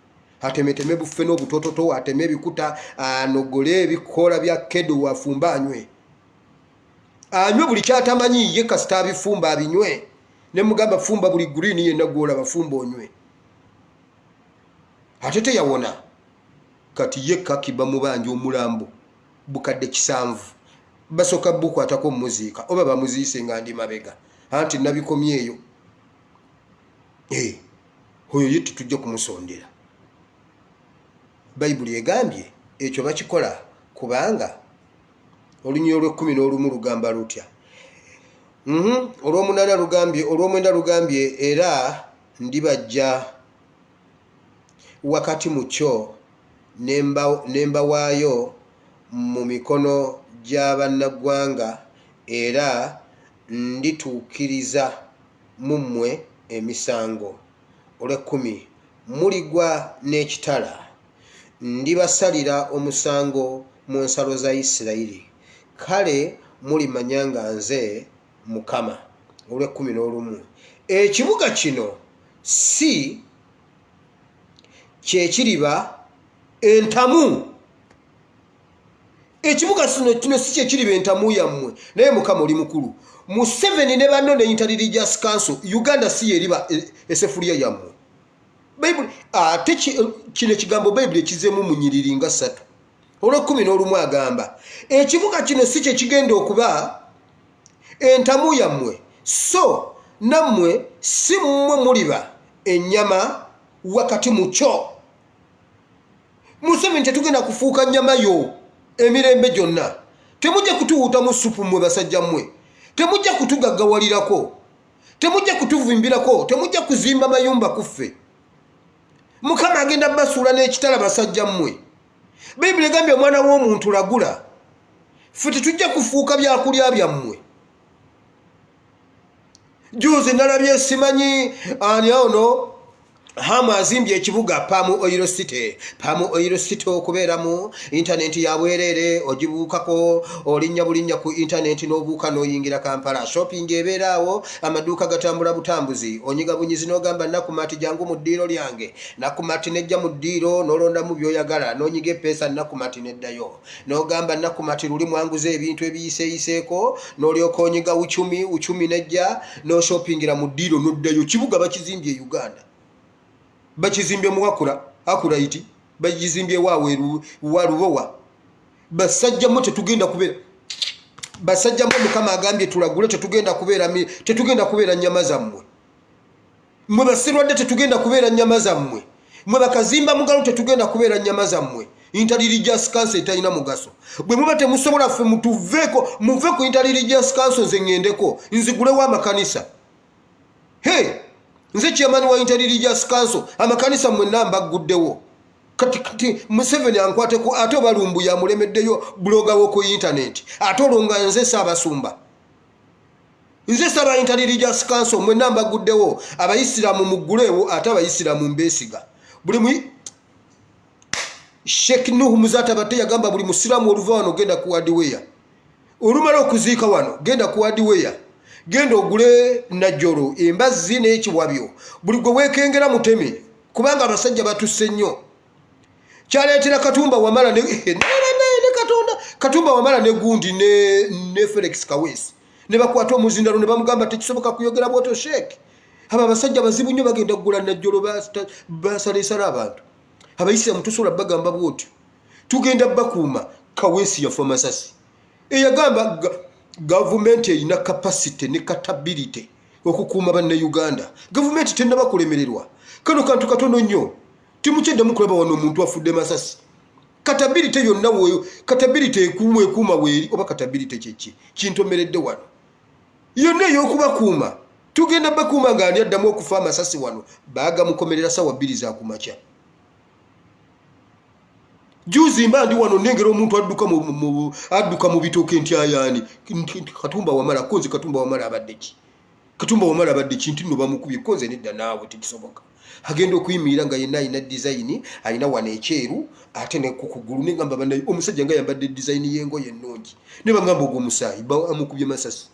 atemeteme buffe n'obutototo ateme ebikuta anogole ebikola bya kedo afumba anywe buli kyatamanyi ye kasita abifumba abinywe ne mugamba fumba buli green yenna gwola bafumba onywe atete yawona kati ye kakiba mubanje omulambo bukadde kisanvu basoka buku atako muzika oba bamuziise nga ndi mabega anti nabikomyeyo oyo yitu tujja kumusondera Bayibuli egambye ekyo bakikola kubanga olunyo lw'11 lugamba lutya olw'omunana lugambye olw'omwenda lugambye era ndibajja wakati mu kyo nemba waayo mu mikono gy'abannaggwanga era ndituukiriza mummwe emisango olw'10 muligwa n'ekitala ndibasalira omusango mu nsalo za Isirayiri kale mulimanya nga nze Mukama olw'11 ekibuga kino si kyekiriba entamu ekibuga kino si kyekiriba entamu yammwe naye Mukama oli mukulu mu 7 ne banno ne Inter-Religious Council Uganda si yeriba esefuliya yammwe Bayibuli ate kino ekigambo Bayibuli ekizeemu mu nnyiriri nga 3 olw'11 agamba ekibuga kino si kyekigenda okuba entamu yammwe so nammwe si mmwe muliba ennyama wakati mu kyo Museveni tetugenda kufuuka nnyama yo emirembe gyonna temujja kutuwuuta mu supu mmwe basajja mmwe temujja kutugaggawalirako temujja kutuvimbirako temujja kuzimba mayumba kuffe Mukama agenda basuula n'ekitala basajja mmwe Bayibuli egambye omwana w'omuntu lagula ffe tetujja kufuuka byakulya byammwe juzi nalabye simanyi ani ono Hama azimbye ekibuga Palm Oil City okubeeramu internet ya bwerere ogibuukako olinnya bulinnya ku internet n'obuuka n'oyingira Kampala shopping ebeeraawo amaduuka gatambula butambuzi onyiga bunyizi n'ogamba nakumati jangu mu ddiiro lyange nakumati nejja mu ddiiro n'olondamu by'oyagala n'onyiga eppeesa nakumati neddayo n'ogamba nakumati luli mwanguza ebintu ebiyiseeyiseeko n'olyoka onyiga uchumi nejja no shoppingira mu ddiiro n'oddayo kibuga bakizimbye Uganda bakizimbye muwakula akulaiti bakizimbye walubowa basajja mo tetugenda kubeera basajja mo Mukama agambye tulagule tetugenda kubeera nnyama zammwe mwe basirwadde tetugenda kubeera nnyama zammwe mwe bakazimba mugalo tetugenda kubeera nnyama zammwe Inter-Religious Council etalina mugaso bwe muba temusobola ffe muve ku Inter-Religious Council nze ngendeko nzigulewo amakanisa nze chairman wa Inter-Religious Council amakanisa mwenna mbaguddewo kati Museveni ankwateko ate balumbu ya mulemeddeyo bloga wo ku internet ate olonga nze saabasumba nze saba Inter-Religious Council mwenna mbaguddewo abayisiramu mugulewo ate abayisiramu mbesiga buli mu Sheikh Nuhu Muzata bate yagamba buli musiramu oluva wano genda ku hardware olumala okuziika wano genda ku hardware genda ogule najjolo embazzi n'ekiwabyo buli gwe weekengera muteme kubanga abasajja batusse nnyo kyaleetera Katumba Wamala ne Katumba Wamala ne gundi ne Felix Kawesi ne bakwata omuzindalo ne bamugamba tekisoboka kuyogera bwoto Sheikh aba abasajja bazibu nnyo bagenda kugula najjolo basaleesala abantu abayisiramu tusobola bagamba bwotyo tugenda bakuuma Kawesi yafa Masasi eyagamba government ina capacity ne capability okukuuma banne Uganda government tennaba kulemererwa kano kantu katono nnyo timukyedde mukulaba wano omuntu afudde Masasi capability yonna woyo capability ekuuma weeri oba capability kyeki kintomeredde wano yonna ey'okubakuuma tugenda bakuuma ng'ani addamu okufa Masasi wano baagamukomerera sawa 2 za kumakya juzi mbandi wano nengera omuntu adduka mu bitooke nti ayani Katumba Wamala konzi Katumba Wamala abaddeki Katumba Wamala badde kintu nno bamukubye konze nedda naawe tekisoboka agenda okuyimirira nga yenna alina design alina wano ekyeru ate ne ku kugulu ne ngamba banayi omusajja nga yambadde design y'engoye ennungi ne bangamba ogwo omusaayi amukubye masasi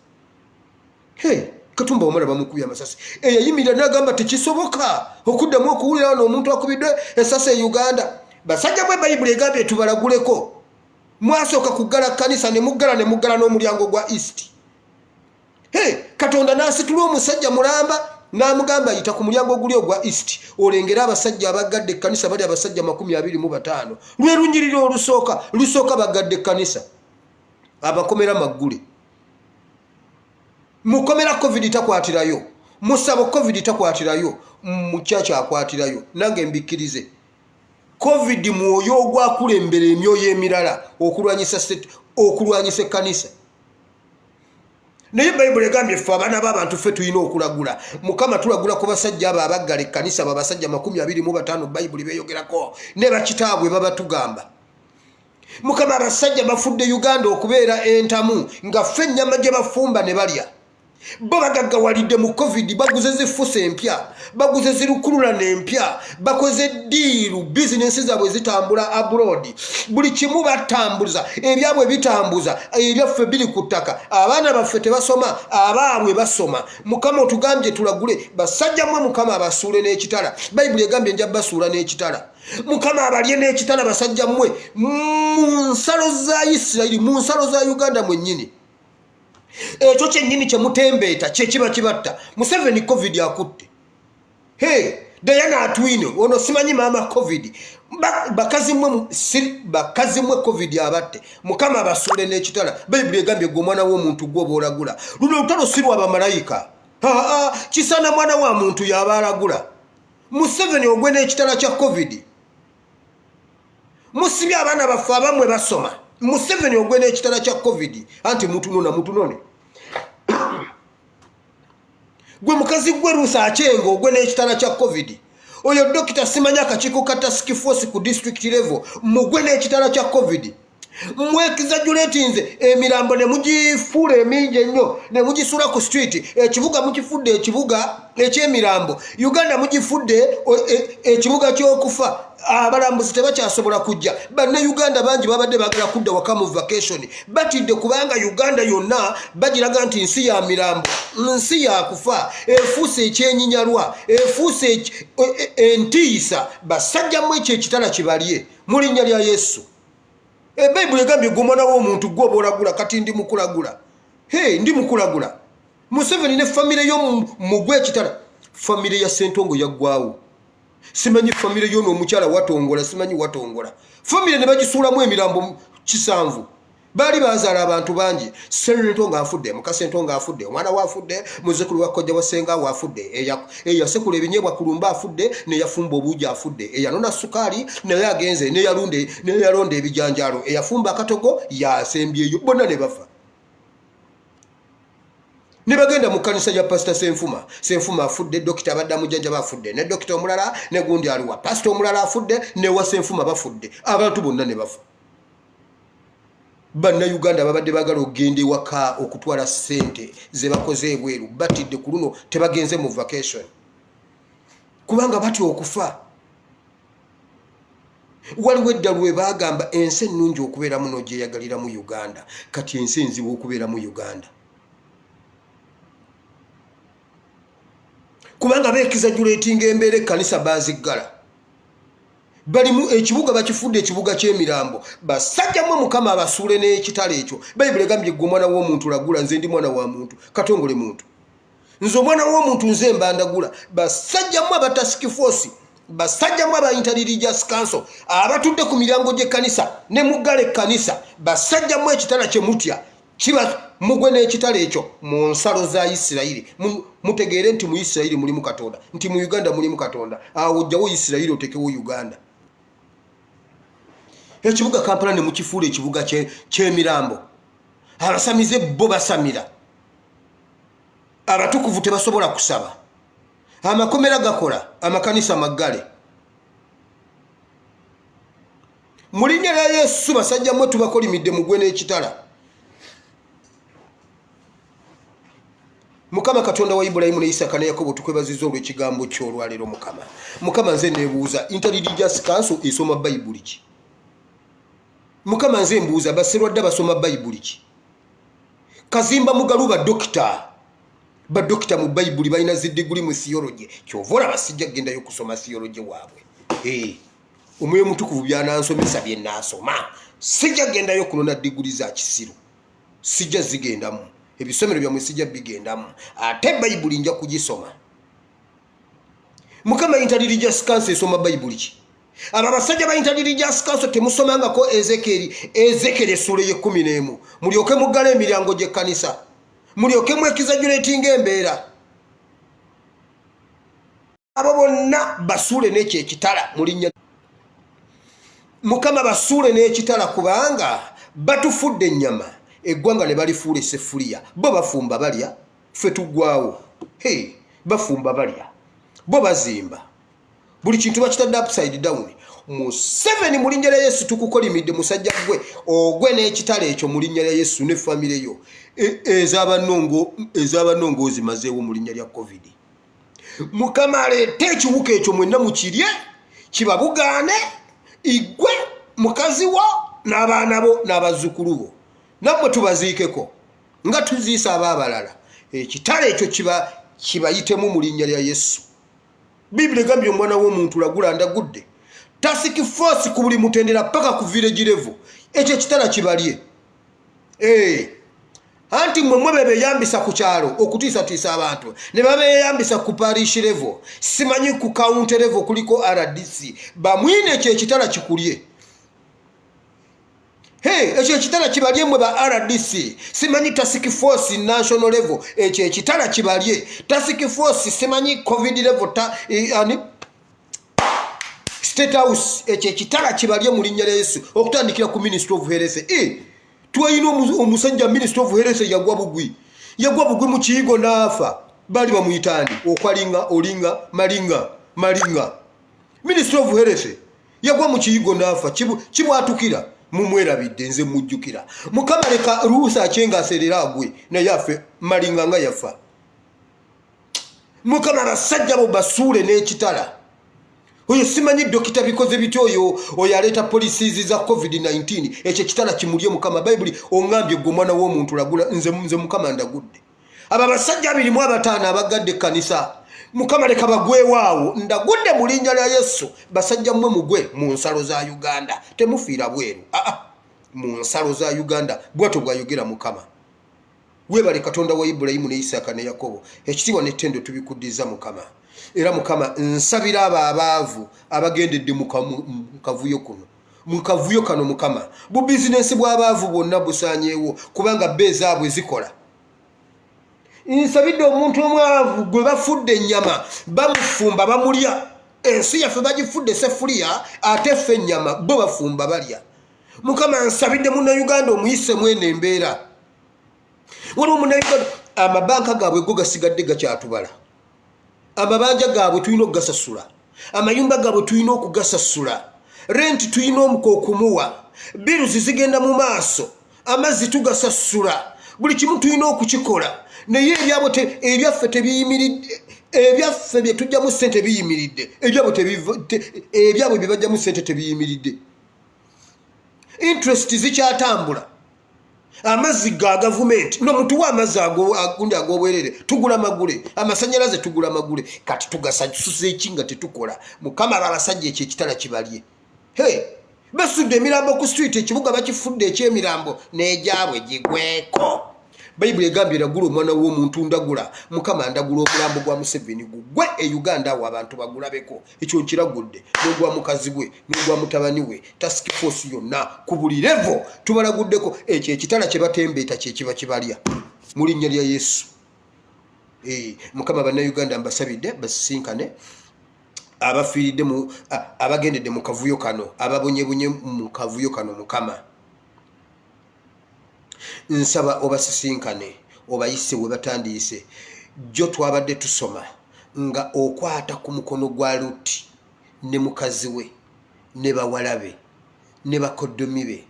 Katumba Wamala bamukubye amasasi eyayimirira n'agamba tekisoboka okuddamu okuwulira wano omuntu akubiddwe esasi e Uganda basajja bwe Bayibuli egambye tubalaguleko mwasooka kuggala kanisa ne muggala n'omulyango gwa East Katonda n'asitula omusajja mulamba n'amugamba ayita ku mulyango guli ogwa East olengera abasajja abagadde kanisa bali abasajja 25 lwe lunyiriro olusooka bagadde kanisa abakomera maggule mukomera covid takwatirayo musabo covid takwatirayo muchacha akwatirayo nange mbikirize covid mwoyo ogwakulembera emyoyo emirala okulwanyisa kanisa naye Bayibuli egambye ffe abaana b'abantu ffe tulina okulagula Mukama tulagula ku basajja abo abaggala ekkanisa babasajja 25 Bayibuli beeyogerako ne bakitaabwe babatugamba Mukama abasajja bafudde Uganda okubeera entamu nga ffe ennyama gye bafumba ne balya bo bagaggawalidde mu covid baguze zifusa empya baguze zirukulula n'empya bakoze diiru bizinesi zaabwe zitambula abroad buli kimu batambuza ebyabwe bitambuza ebyaffe biri ku ttaka abaana baffe tebasoma abaabwe basoma Mukama otugambye tulagule basajja mmwe Mukama abasuule n'ekitala Bayibuli egambye nja basuula n'ekitala Mukama abalye n'ekitala basajja mmwe mu nsalo za Isirayiri mu nsalo za Uganda mwennyini ekyo kyennyini kye mutembeeta kye kiba kibatta Museveni covid akutte Diana Atwine ono simanyi maama covid bakazi mwe covid abatte Mukama abasuule n'ekitala Bayibuli egambye gwe omwana w'omuntu gwoba olagula luno olutalo si lwa bamalayika kisana mwana wa muntu yaba alagula Museveni ogwe n'ekitala kya covid musibye abaana baffe abamwe basoma Museveni ogwe n'ekitala kya covid anti mutunone gwe mukazi gwe Rusa Achengo ogwe n'ekitala kya covid oyo Dr. Simanya akakiiko ka task force ku district level mugwe n'ekitala kya covid mwekizajulatinze emirambo ne mugifuula emingi ennyo ne mugisula ku street ekibuga mukifudde ekibuga eky'emirambo Uganda mugifudde ekibuga ky'okufa abalambuzi tebakyasobola kujja banne Uganda bangi babadde bagala kudda waka mu vacation batidde kubanga Uganda yonna bagiraga nti nsi ya mirambo nsi ya kufa efuuse ekyenyinyalwa efuuse entiisa basajja mu ekyo ekitala kibalye mu linnya lya Yesu Bayibuli egambye gwe omwana w'omuntu gwoba olagula kati ndi mukulagula ndi mukulagula Museveni ne famire y'omugwe ekitala famire ya Ssentongo yaggwawo simanyi famire y'ono omukyala watongola simanyi watongola famire ne bagisuulamu emirambo 7 bali bazaala abantu bangi Ssentongo afudde Mukasentongo afudde omwana wa afudde muzekulu wa kojja wasenga wa afudde eyasekula ebinyebwa kulumba afudde ne yafumba obuuja afudde eyanona sukaali naye agenze ne yalonda ebijanjalo eyafumba akatogo yasembyeyo bonna ne bafa ne bagenda mu kanisa ya Pastor Senfuma afudde Dr. Badda Mujanja bafudde ne Dr. omulala ne gundi aliwa Pastor omulala afudde ne wa Senfuma bafudde abantu bonna ne bafa banna Uganda babadde bagala ogende waka okutwala ssente ze bakoze ebweru batidde ku luno tebagenze mu vacation kubanga bati okufa waliwo eddalu we bagamba ensi ennungi okubeera muno gye yagalira mu Uganda kati ensi enzibu okubeera mu Uganda kubanga beekizajulatinga embeera ekkanisa baziggala balimu ekibuga bakifudde ekibuga ky'emirambo basajja mmwe Mukama abasuule n'ekitala ekyo Bayibuli egambye gwe omwana w'omuntu lagula nze ndi mwana wa muntu katongole muntu nze omwana w'omuntu nze mbandagula basajja mmwe aba task force basajja mmwe aba interreligious council abatudde ku miryango gy'ekkanisa ne muggala ekkanisa basajja mmwe ekitala kye mutya kiba mugwe n'ekitala ekyo mu nsalo za Isirayiri mutegeere nti mu Isirayiri mulimu Katonda nti mu Uganda mulimu Katonda awo ojjawo Isirayiri otekewo Uganda ekibuga Kampala ne mukifuula ekibuga ky'emirambo abasamize bo basamira abatukuvu tebasobola kusaba amakomera gakola amakanisa maggale mu linnya lya Yesu basajja mmwe tubakolimidde mugwe n'ekitala Mukama Katonda wa Ibrahimu ne Isaka ne Yakobo tukwebaziza olw'ekigambo ky'olwaleero Mukama. Mukama nze neebuuza Interreligious Council esoma Bayibuli ki? Mukama nze mbuuza baserwadde basoma Bayibuli ki? Kazimba Mugalu badokita mu Bayibuli balina ziddiguli mu theology. Kyova olaba sijja kugendayo kusoma theology waabwe. Omwoyo Mutukuvu byanansomesa bye naasoma. Sijja kugendayo kunona diguli za kisiru. Sijja zigendamu. Ebisomero bya sijja bigendamu. Ate Bayibuli nja kugisoma. Mukama Interreligious Council esoma Bayibuli ki? Aba basajja ba Interreligious Council temusomangako Ezekiel essula ye-11 mulyoke muggala emiryango gy'ekkanisa mulyoke mwekizajulating embeera abo bonna basuule n'ekyo ekitala mu linnya Mukama basuule n'ekitala kubanga batufudde ennyama eggwanga ne balifuula essefuliya bo bafumba balya ffe tuggwawo bafumba balya bo bazimba buli kintu bakitadde upside down. Museveni mu linnya lya Yesu tukukolimidde musajja gwe ogwe n'ekitala ekyo mu linnya lya Yesu ne famire yo ez'abanongo zimazeewo mu linnya lya COVID. Mukama aleete ekiwuka ekyo mwenna mukirye kibabugaane igwe mukazi wo n'abaana bo n'abazzukulu bo nammwe tubaziikeko nga tuziisa ab'abalala ekitala ekyo kibayitemu mu linnya lya Yesu. Bibuli egambye omwana w'omuntu lagula ndagudde task force ku buli mutendera paka ku village level ekyo ekitala kibalye. Anti mmwe bebeyambisa ku kyalo okutiisatiisa abantu ne babeyambisa ku parish level simanyi ku county level kuliko RDC bamwine ekyo ekitala kikulye. Ekyo ekitala kibalye mmwe ba RDC simanyi task force national level ekyo ekitala kibalye. Task force simanyi COVID level State House ekyo ekitala kibalye mu linnya lya Yesu okutandikira ku Ministry of Health. Twalina omusajja Ministry of Health yagwa bugwi mu kiyigo n'afa bali bamuyitandi okwalinga olinga malinga Ministry of Health yagwa mu kiyigo n'afa kibwatukira mumwerabidde nze mujjukira. Mukama leka ruhusa acyenga aserera agwe naye afe malinga nga yafa. Mukama basajja bo basuule n'ekitala. Oyo simanyi dokita bikoze bityo oyo aleeta policies za COVID-19 ekyo kitala kimulye Mukama. Bayibuli ongambye gwe mwana w'omuntu lagula nze Mukama ndagudde. Aba basajja 25 abagadde kanisa Mukama leka bagwewaawo ndagudde mu linnya lya Yesu. Basajja mmwe mugwe mu nsalo za Uganda temufiira bweru mu nsalo za Uganda bwato bwayogera Mukama. Webale Katonda wa Ibrahimu ne Isaka ne Yakobo ekitiibwa n'ettendo tubikuddiza Mukama. Era Mukama nsabira abaavu abagendedde mu kavuyo kano Mukama bu business bw'abaavu bonna busaanyeewo kubanga beezaabwe zikola. Nsabidde omuntu omwavu gwe bafudde ennyama bamufumba bamulya ensi yaffe bagifudde sefuliya ate ffe ennyama bo bafumba balya. Mukama nsabidde munnayuganda omuyise mwene embeera waliwo munnayuganda amabanka gaabwe go gasigadde gakyatubala. Amabanja gaabwe tulina okugasasula, amayumba gaabwe tulina okugasasula, rent tulina okumuwa, biruzi zigenda mu maaso, amazzi tugasasula, buli kimu tulina okukikola. Naye ebyaffe tebiyimiridde, ebyaffe bye tujjamu ssente biyimiridde, ebyabwe bye bajjamu ssente tebiyimiridde. Interest zikyatambula. Amazzi ga gavumenti no mutuwa amazzi agundi agobwerere tugula magule amasanyalaze tugula magule kati tugasasuze ekinga tetukola. Mukama abasajja ekyo ekitala kibalye. Basudde emirambo ku street ekibuga bakifudde eky'emirambo n'egyabwe gigweko. Bayibuli egambye lagula omwana w'omuntu ndagula. Mukama ndagula omulambo gwa Museveni gugwe e Uganda awo abantu bagulabeko. Ekyo nkiragudde n'ogwa mukazi gwe n'ogwa mutabani we task force yonna ku buli level tubalaguddeko ekyo ekitala kye batembeeta kye kiba kibalya mu linnya lya Yesu. Mukama bannayuganda mbasabidde basisinkane abafiiridde abagendedde mu kavuyo kano ababonyebonye mu kavuyo kano Mukama nsaba obasisinkane obayise we batandiise jjo twabadde tusoma nga okwata ku mukono gwa Luti ne mukazi we ne bawalabe ne bakoddomi be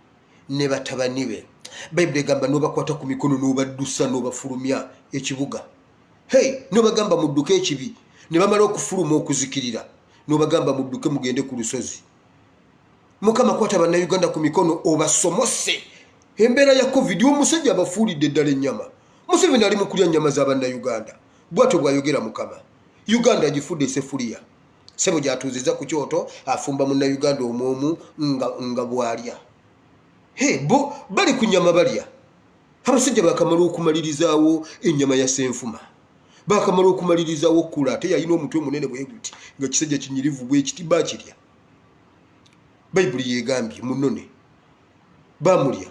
ne batabani be. Bayibuli egamba n'obakwata ku mikono n'obaddusa n'obafulumya ekibuga Hey, nobagamba mudduke ekibi ne bamala okufuluma okuzikirira nobagamba mudduke mugende ku lusozi. Mukama kwata bannayuganda ku mikono obasomose embeera ya covid omusajja abafuulidde ddala ennyama. Museveni ali mu kulya ennyama z'abannayuganda bw'atyo bw'ayogera Mukama. Uganda agifudde eseffuliya sebo gyatuuziza ku kyoto afumba munnayuganda omwomu nga bw'alya. Bo bali ku nnyama balya. Abasajja bakamala okumalirizawo ennyama ya senfuma bakamala okumalirizawo okkula ate yalina omutwe munene bwe guti nga kisajja kinyirivu bwe kiti bakirya. Bayibuli yegambye munone bamulya.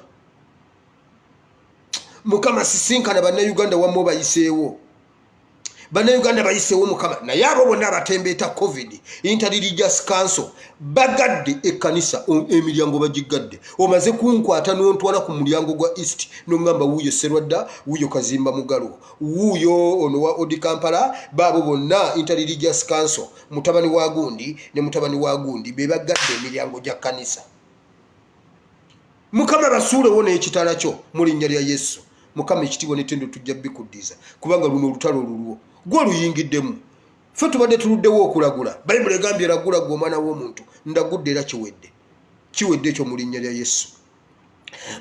Mukama sisinkana bannayuganda wamu bayiseewo. Bannayuganda bayiseewo Mukama naye abo bonna abatembeeta covid Interreligious Council bagadde ekkanisa emiryango bagigadde. Omaze kunkwata n'ontwala ku mulyango gwa East n'ongamba wuuyo Serwadda wuuyo Kazimba Mugalo wuuyo ono wa Odi Kampala baabo bonna Interreligious Council mutabani wa gundi ne mutabani wa gundi be bagadde emiryango gya kkanisa. Mukama basuulewo n'ekitala kyo mu linnya lya Yesu. Mukama ekitiibwa n'ettendo tujja bikuddiza kubanga luno olutalo olulwo gwe oluyingiddemu. Ffe tubadde tuluddewo okulagula. Bayibuli egambye eragula gwe omwana w'omuntu ndagudde era kiwedde ekyo mu linnya lya Yesu.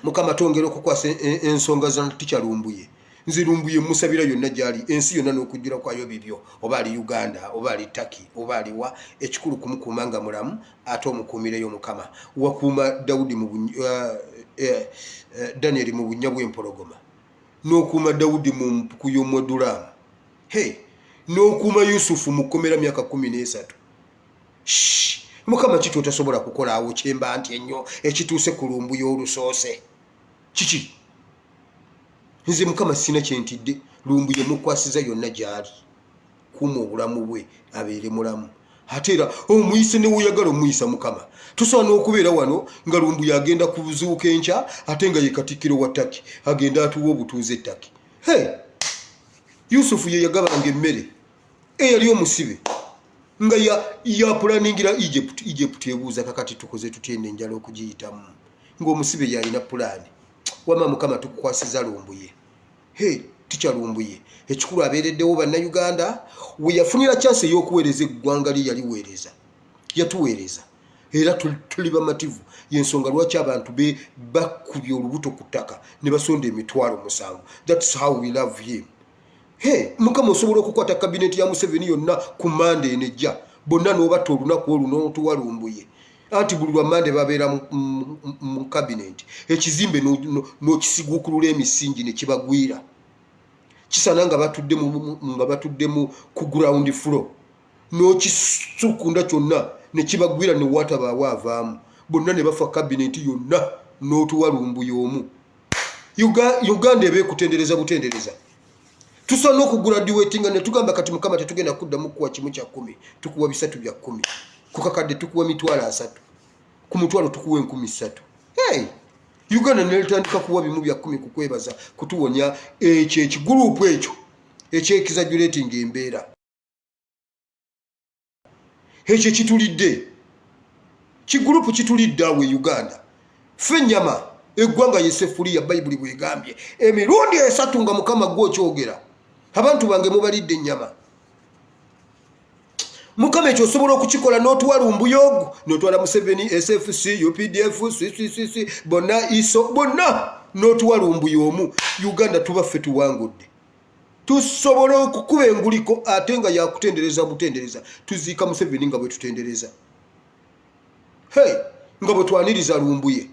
Mukama tongera okukwasa ensonga za tikyalumbuye. Nze lumbuye musabira yonna gyali ensi yonna n'okujjula kwayo bibyo oba ali Uganda oba ali Turkey oba aliwa ekikulu kumukuuma nga mulamu ate omukuumireyo Mukama. Wakuuma Dawudi mu Daniel mu bunnya bw'empologoma n'okuuma Dawudi mu mpuku y'omwadulamu. N'okuuma Yusufu mu kkomera myaka 13. Mukama kiti otasobola kukola awo kyemba nti ennyo ekituuse ku lumbuye olusoose kiki? Nze Mukama sina kyentidde lumbuye mukwasiza yonna gyali kuuma obulamu bwe abeere mulamu. Ate era omuyise ne woyagala omuyisa Mukama. Tusobola n'okubeera wano nga lumbuye agenda ku buzuuka enkya ate nga ye Katikkiro wa Ttaki agenda atuwa obutuuze Ttaki. Yusufu ye yagabanga emmere eyali omusibe nga yapulaningira Egypt ebuuza kakati tukoze tutyenda enjala okugiyitamu ng'omusibe yalina pulaani. Wama Mukama tukukwasiza lumbuye. Tikyalumbuye ekikulu abeereddewo bannayuganda we yafunira chance ey'okuweereza eggwanga lye yaliweereza yatuweereza era tuli bamativu y'ensonga lwaki abantu be bakubye olubuto ku ttaka ne basonda emitwalo 7. That's how we love him. Mukama osobola okukwata kabineti ya Museveni yonna ku Monday nejja bonna n'obatta olunaku oluno tuwa lumbuye. Anti buli lwa Monday babeera mu kabineti ekizimbe n'okisiguukulula emisingi ne kibagwira. Kisana nga batudde mu ku ground floor n'okisukunda kyonna ne kibagwira ne watabaawo avaamu bonna ne bafa kabineti yonna n'otuwa lumbuye omu. Uganda ebeekutendereza butendereza. Tusobola n'okuguraduatinga ne tugamba kati Mukama tetugenda kuddamu kuwa kimu kya 10 tukuwa 3 bya 10 ku kakadde tukuwa 3 ku mutwalo tukuwa 13. Uganda nelitandika kuwa bimu bya 10 kukwebaza kutuwonya ekyo ekigurupu ekyo eky'exaggerating embeera ekyo kitulidde kigurupu kitulidde awe Uganda. Ffe ennyama eggwanga yeseffuliya Bayibuli bwegambye emirundi 3 nga Mukama gw'okyogera abantu bange mubalidde ennyama. Mukama ekyo osobola okukikola n'otuwa lumbuye ogwo n'otwala Museveni SFC UPDF CCC bonna ISO bonna n'otuwa lumbuye omu. Uganda tuba ffe tuwangudde. Tusobola okukuba enguliko ate nga yakutendereza butendereza tuziika Museveni nga bwe tutendereza nga bwe twaniriza lumbuye.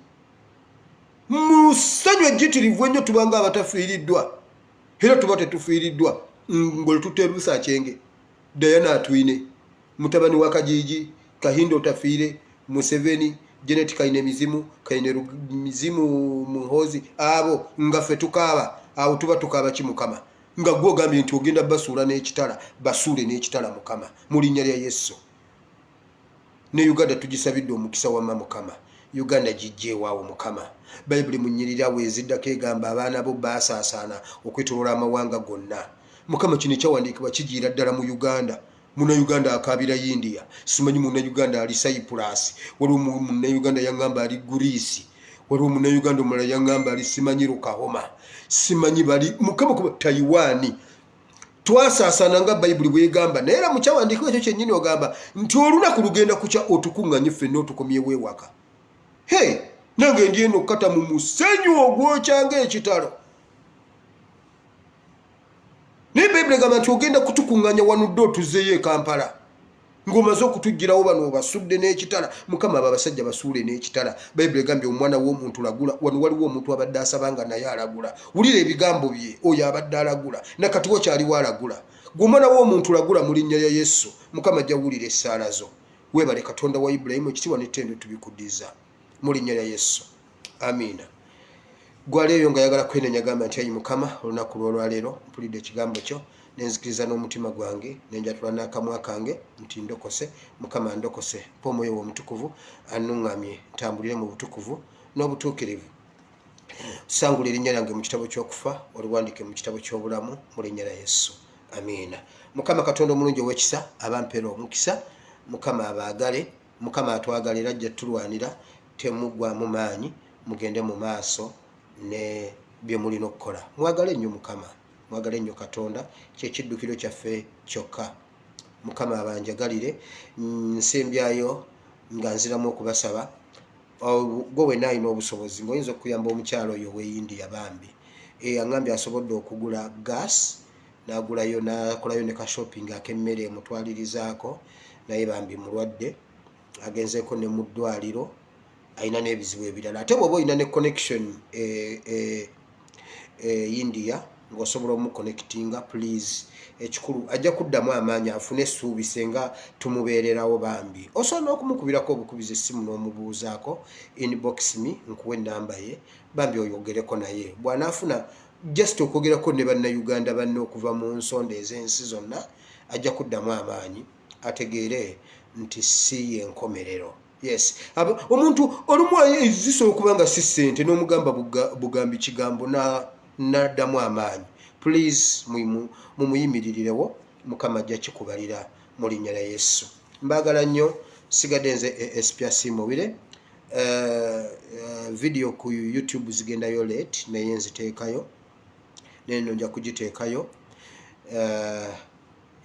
Musanyu ejjitirivu ennyo tubanga abatafiiriddwa era tuba tetufiiriddwa ng'ole tuterusa kyenge Diana atwine mutabani wa Kajiji Kahindo tafiire Museveni Janet kaine mizimu kaine mizimu Muhozi abo nga ffe tukaaba awo tuba tukaaba ki Mukama nga gwo gambye nti ogenda basuula n'ekitala basuule n'ekitala Mukama mu linnya lya Yesu. Ne Uganda tugisabidde omukisa wa Mukama. Uganda jijje waawo Mukama. Bayibuli munyirira weziddako egamba abaana bo baasaasaana okwetoloola amawanga gonna. Mukama kino ekyawandiikibwa kijiira ddala mu Uganda. Muna Uganda akaabira India. Simanyi muna Uganda ali Cyprus. Waliwo muna Uganda yangamba ali Greece. Waliwo muna Uganda omulala yangamba ali simanyi Rukahoma. Simanyi bali Mukama kuba Taiwan. twasaasana nga bayibuli bwegamba naye era mukyawandiikibwa ekyo kyennyini ogamba nti olunaku lugenda kukya otukuŋŋanye ffenna otukomyewo ewaka nange ndi eno okukata mu musenyu ogwokya ng'ekitalo naye bayibuli egamba nti ogenda kutukuŋŋanya wanudde otuzeeyo e Kampala ng'omaze okutugirawo bano obasudde n'ekitala mukama abo abasajja basuule n'ekitala bayibuli egambye omwana w'omuntu lagula wano waliwo omuntu abadde asaba nga naye alagula wulira ebigambo bye oyo abadde alagula nakati wo kyaliwo alagula gwe omwana w'omuntu lagula mu linnya lya Yesu mukama ajja wulira essaala zo weebale Katonda wa Ibulayimu ekitiibwa n'ettendo tubikuddiza mu linnya lya Yesu amiina gwaleeyo nga yagala kwenenya gamba nti ayi mukama olunaku lw'olwaleero mpulidde ekigambo kyo nenzikiriza n'omutima gwange nenjatula n'akamwa kange nti ndokose mukama ndokose mpa omwoyo w'omutukuvu annuŋŋamye ntambulire mu butukuvu n'obutuukirivu sangula erinnya lyange mu kitabo ky'okufa oliwandiike mu kitabo ky'obulamu mu linnya lya Yesu amiina mukama Katonda omulungi ow'ekisa abampeera omukisa mukama abaagale mukama atwagala era ajja tulwanira temuggwamu maanyi mugende mu maaso ne bye mulina okukola mwagale nnyo mukama mwagale nnyo Katonda kyekiddukiro kyaffe kyokka mukama abanjagalire nsembyayo nga nziramu okubasaba gwe wenna alina obusobozi ng'oyinza okuyamba omukyalo oyo w'eyindiya bambi aŋambye asobodde okugula gas n'agulayo n'akolayo ne kashopping ak'emmere emutwalirizaako naye bambi mulwadde agenzeeko ne mu ddwaliro alina n'ebizibu ebirala ate bw'oba olina ne connection India ng'osobola omuconnectinga please ekikulu ajja kuddamu amaanyi afune essuubi senga tumubeererawo bambi osobola n'okumukubirako obukubiza essimu n'omubuuzaako inbox me nkuwa ennamba ye bambi oyogereko naye bw'anaafuna just okwogerako ne bannayuganda banne okuva mu nsonda ez'ensi zonna ajja kuddamu amaanyi ategeere nti si yenkomerero yes omuntu olumu ezisobola okuba nga si ssente n'omugamba bugambi kigambo n'addamu amaanyi please mumuyimirirewo mukama ajja kikubalira mu linnya lya Yesu mbaagala nnyo sigadde nze Espias Mubire video ku YouTube zigendayo late naye nziteekayo neno nja kugiteekayo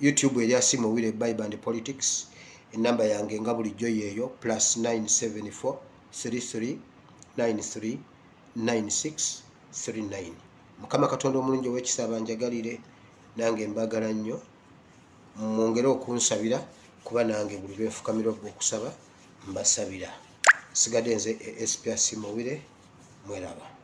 YouTube eri Asimu Mubire Bible and Politics enamba yange nga bulijjo yeeyo +974 33 93 9639 mukama Katonda omulungi ow'ekisa abanjagalire nange mbagala nnyo mwongere okunsabira kuba nange buli lwenfukamira okusaba mbasabira sigadde nze Espias Mubire mweraba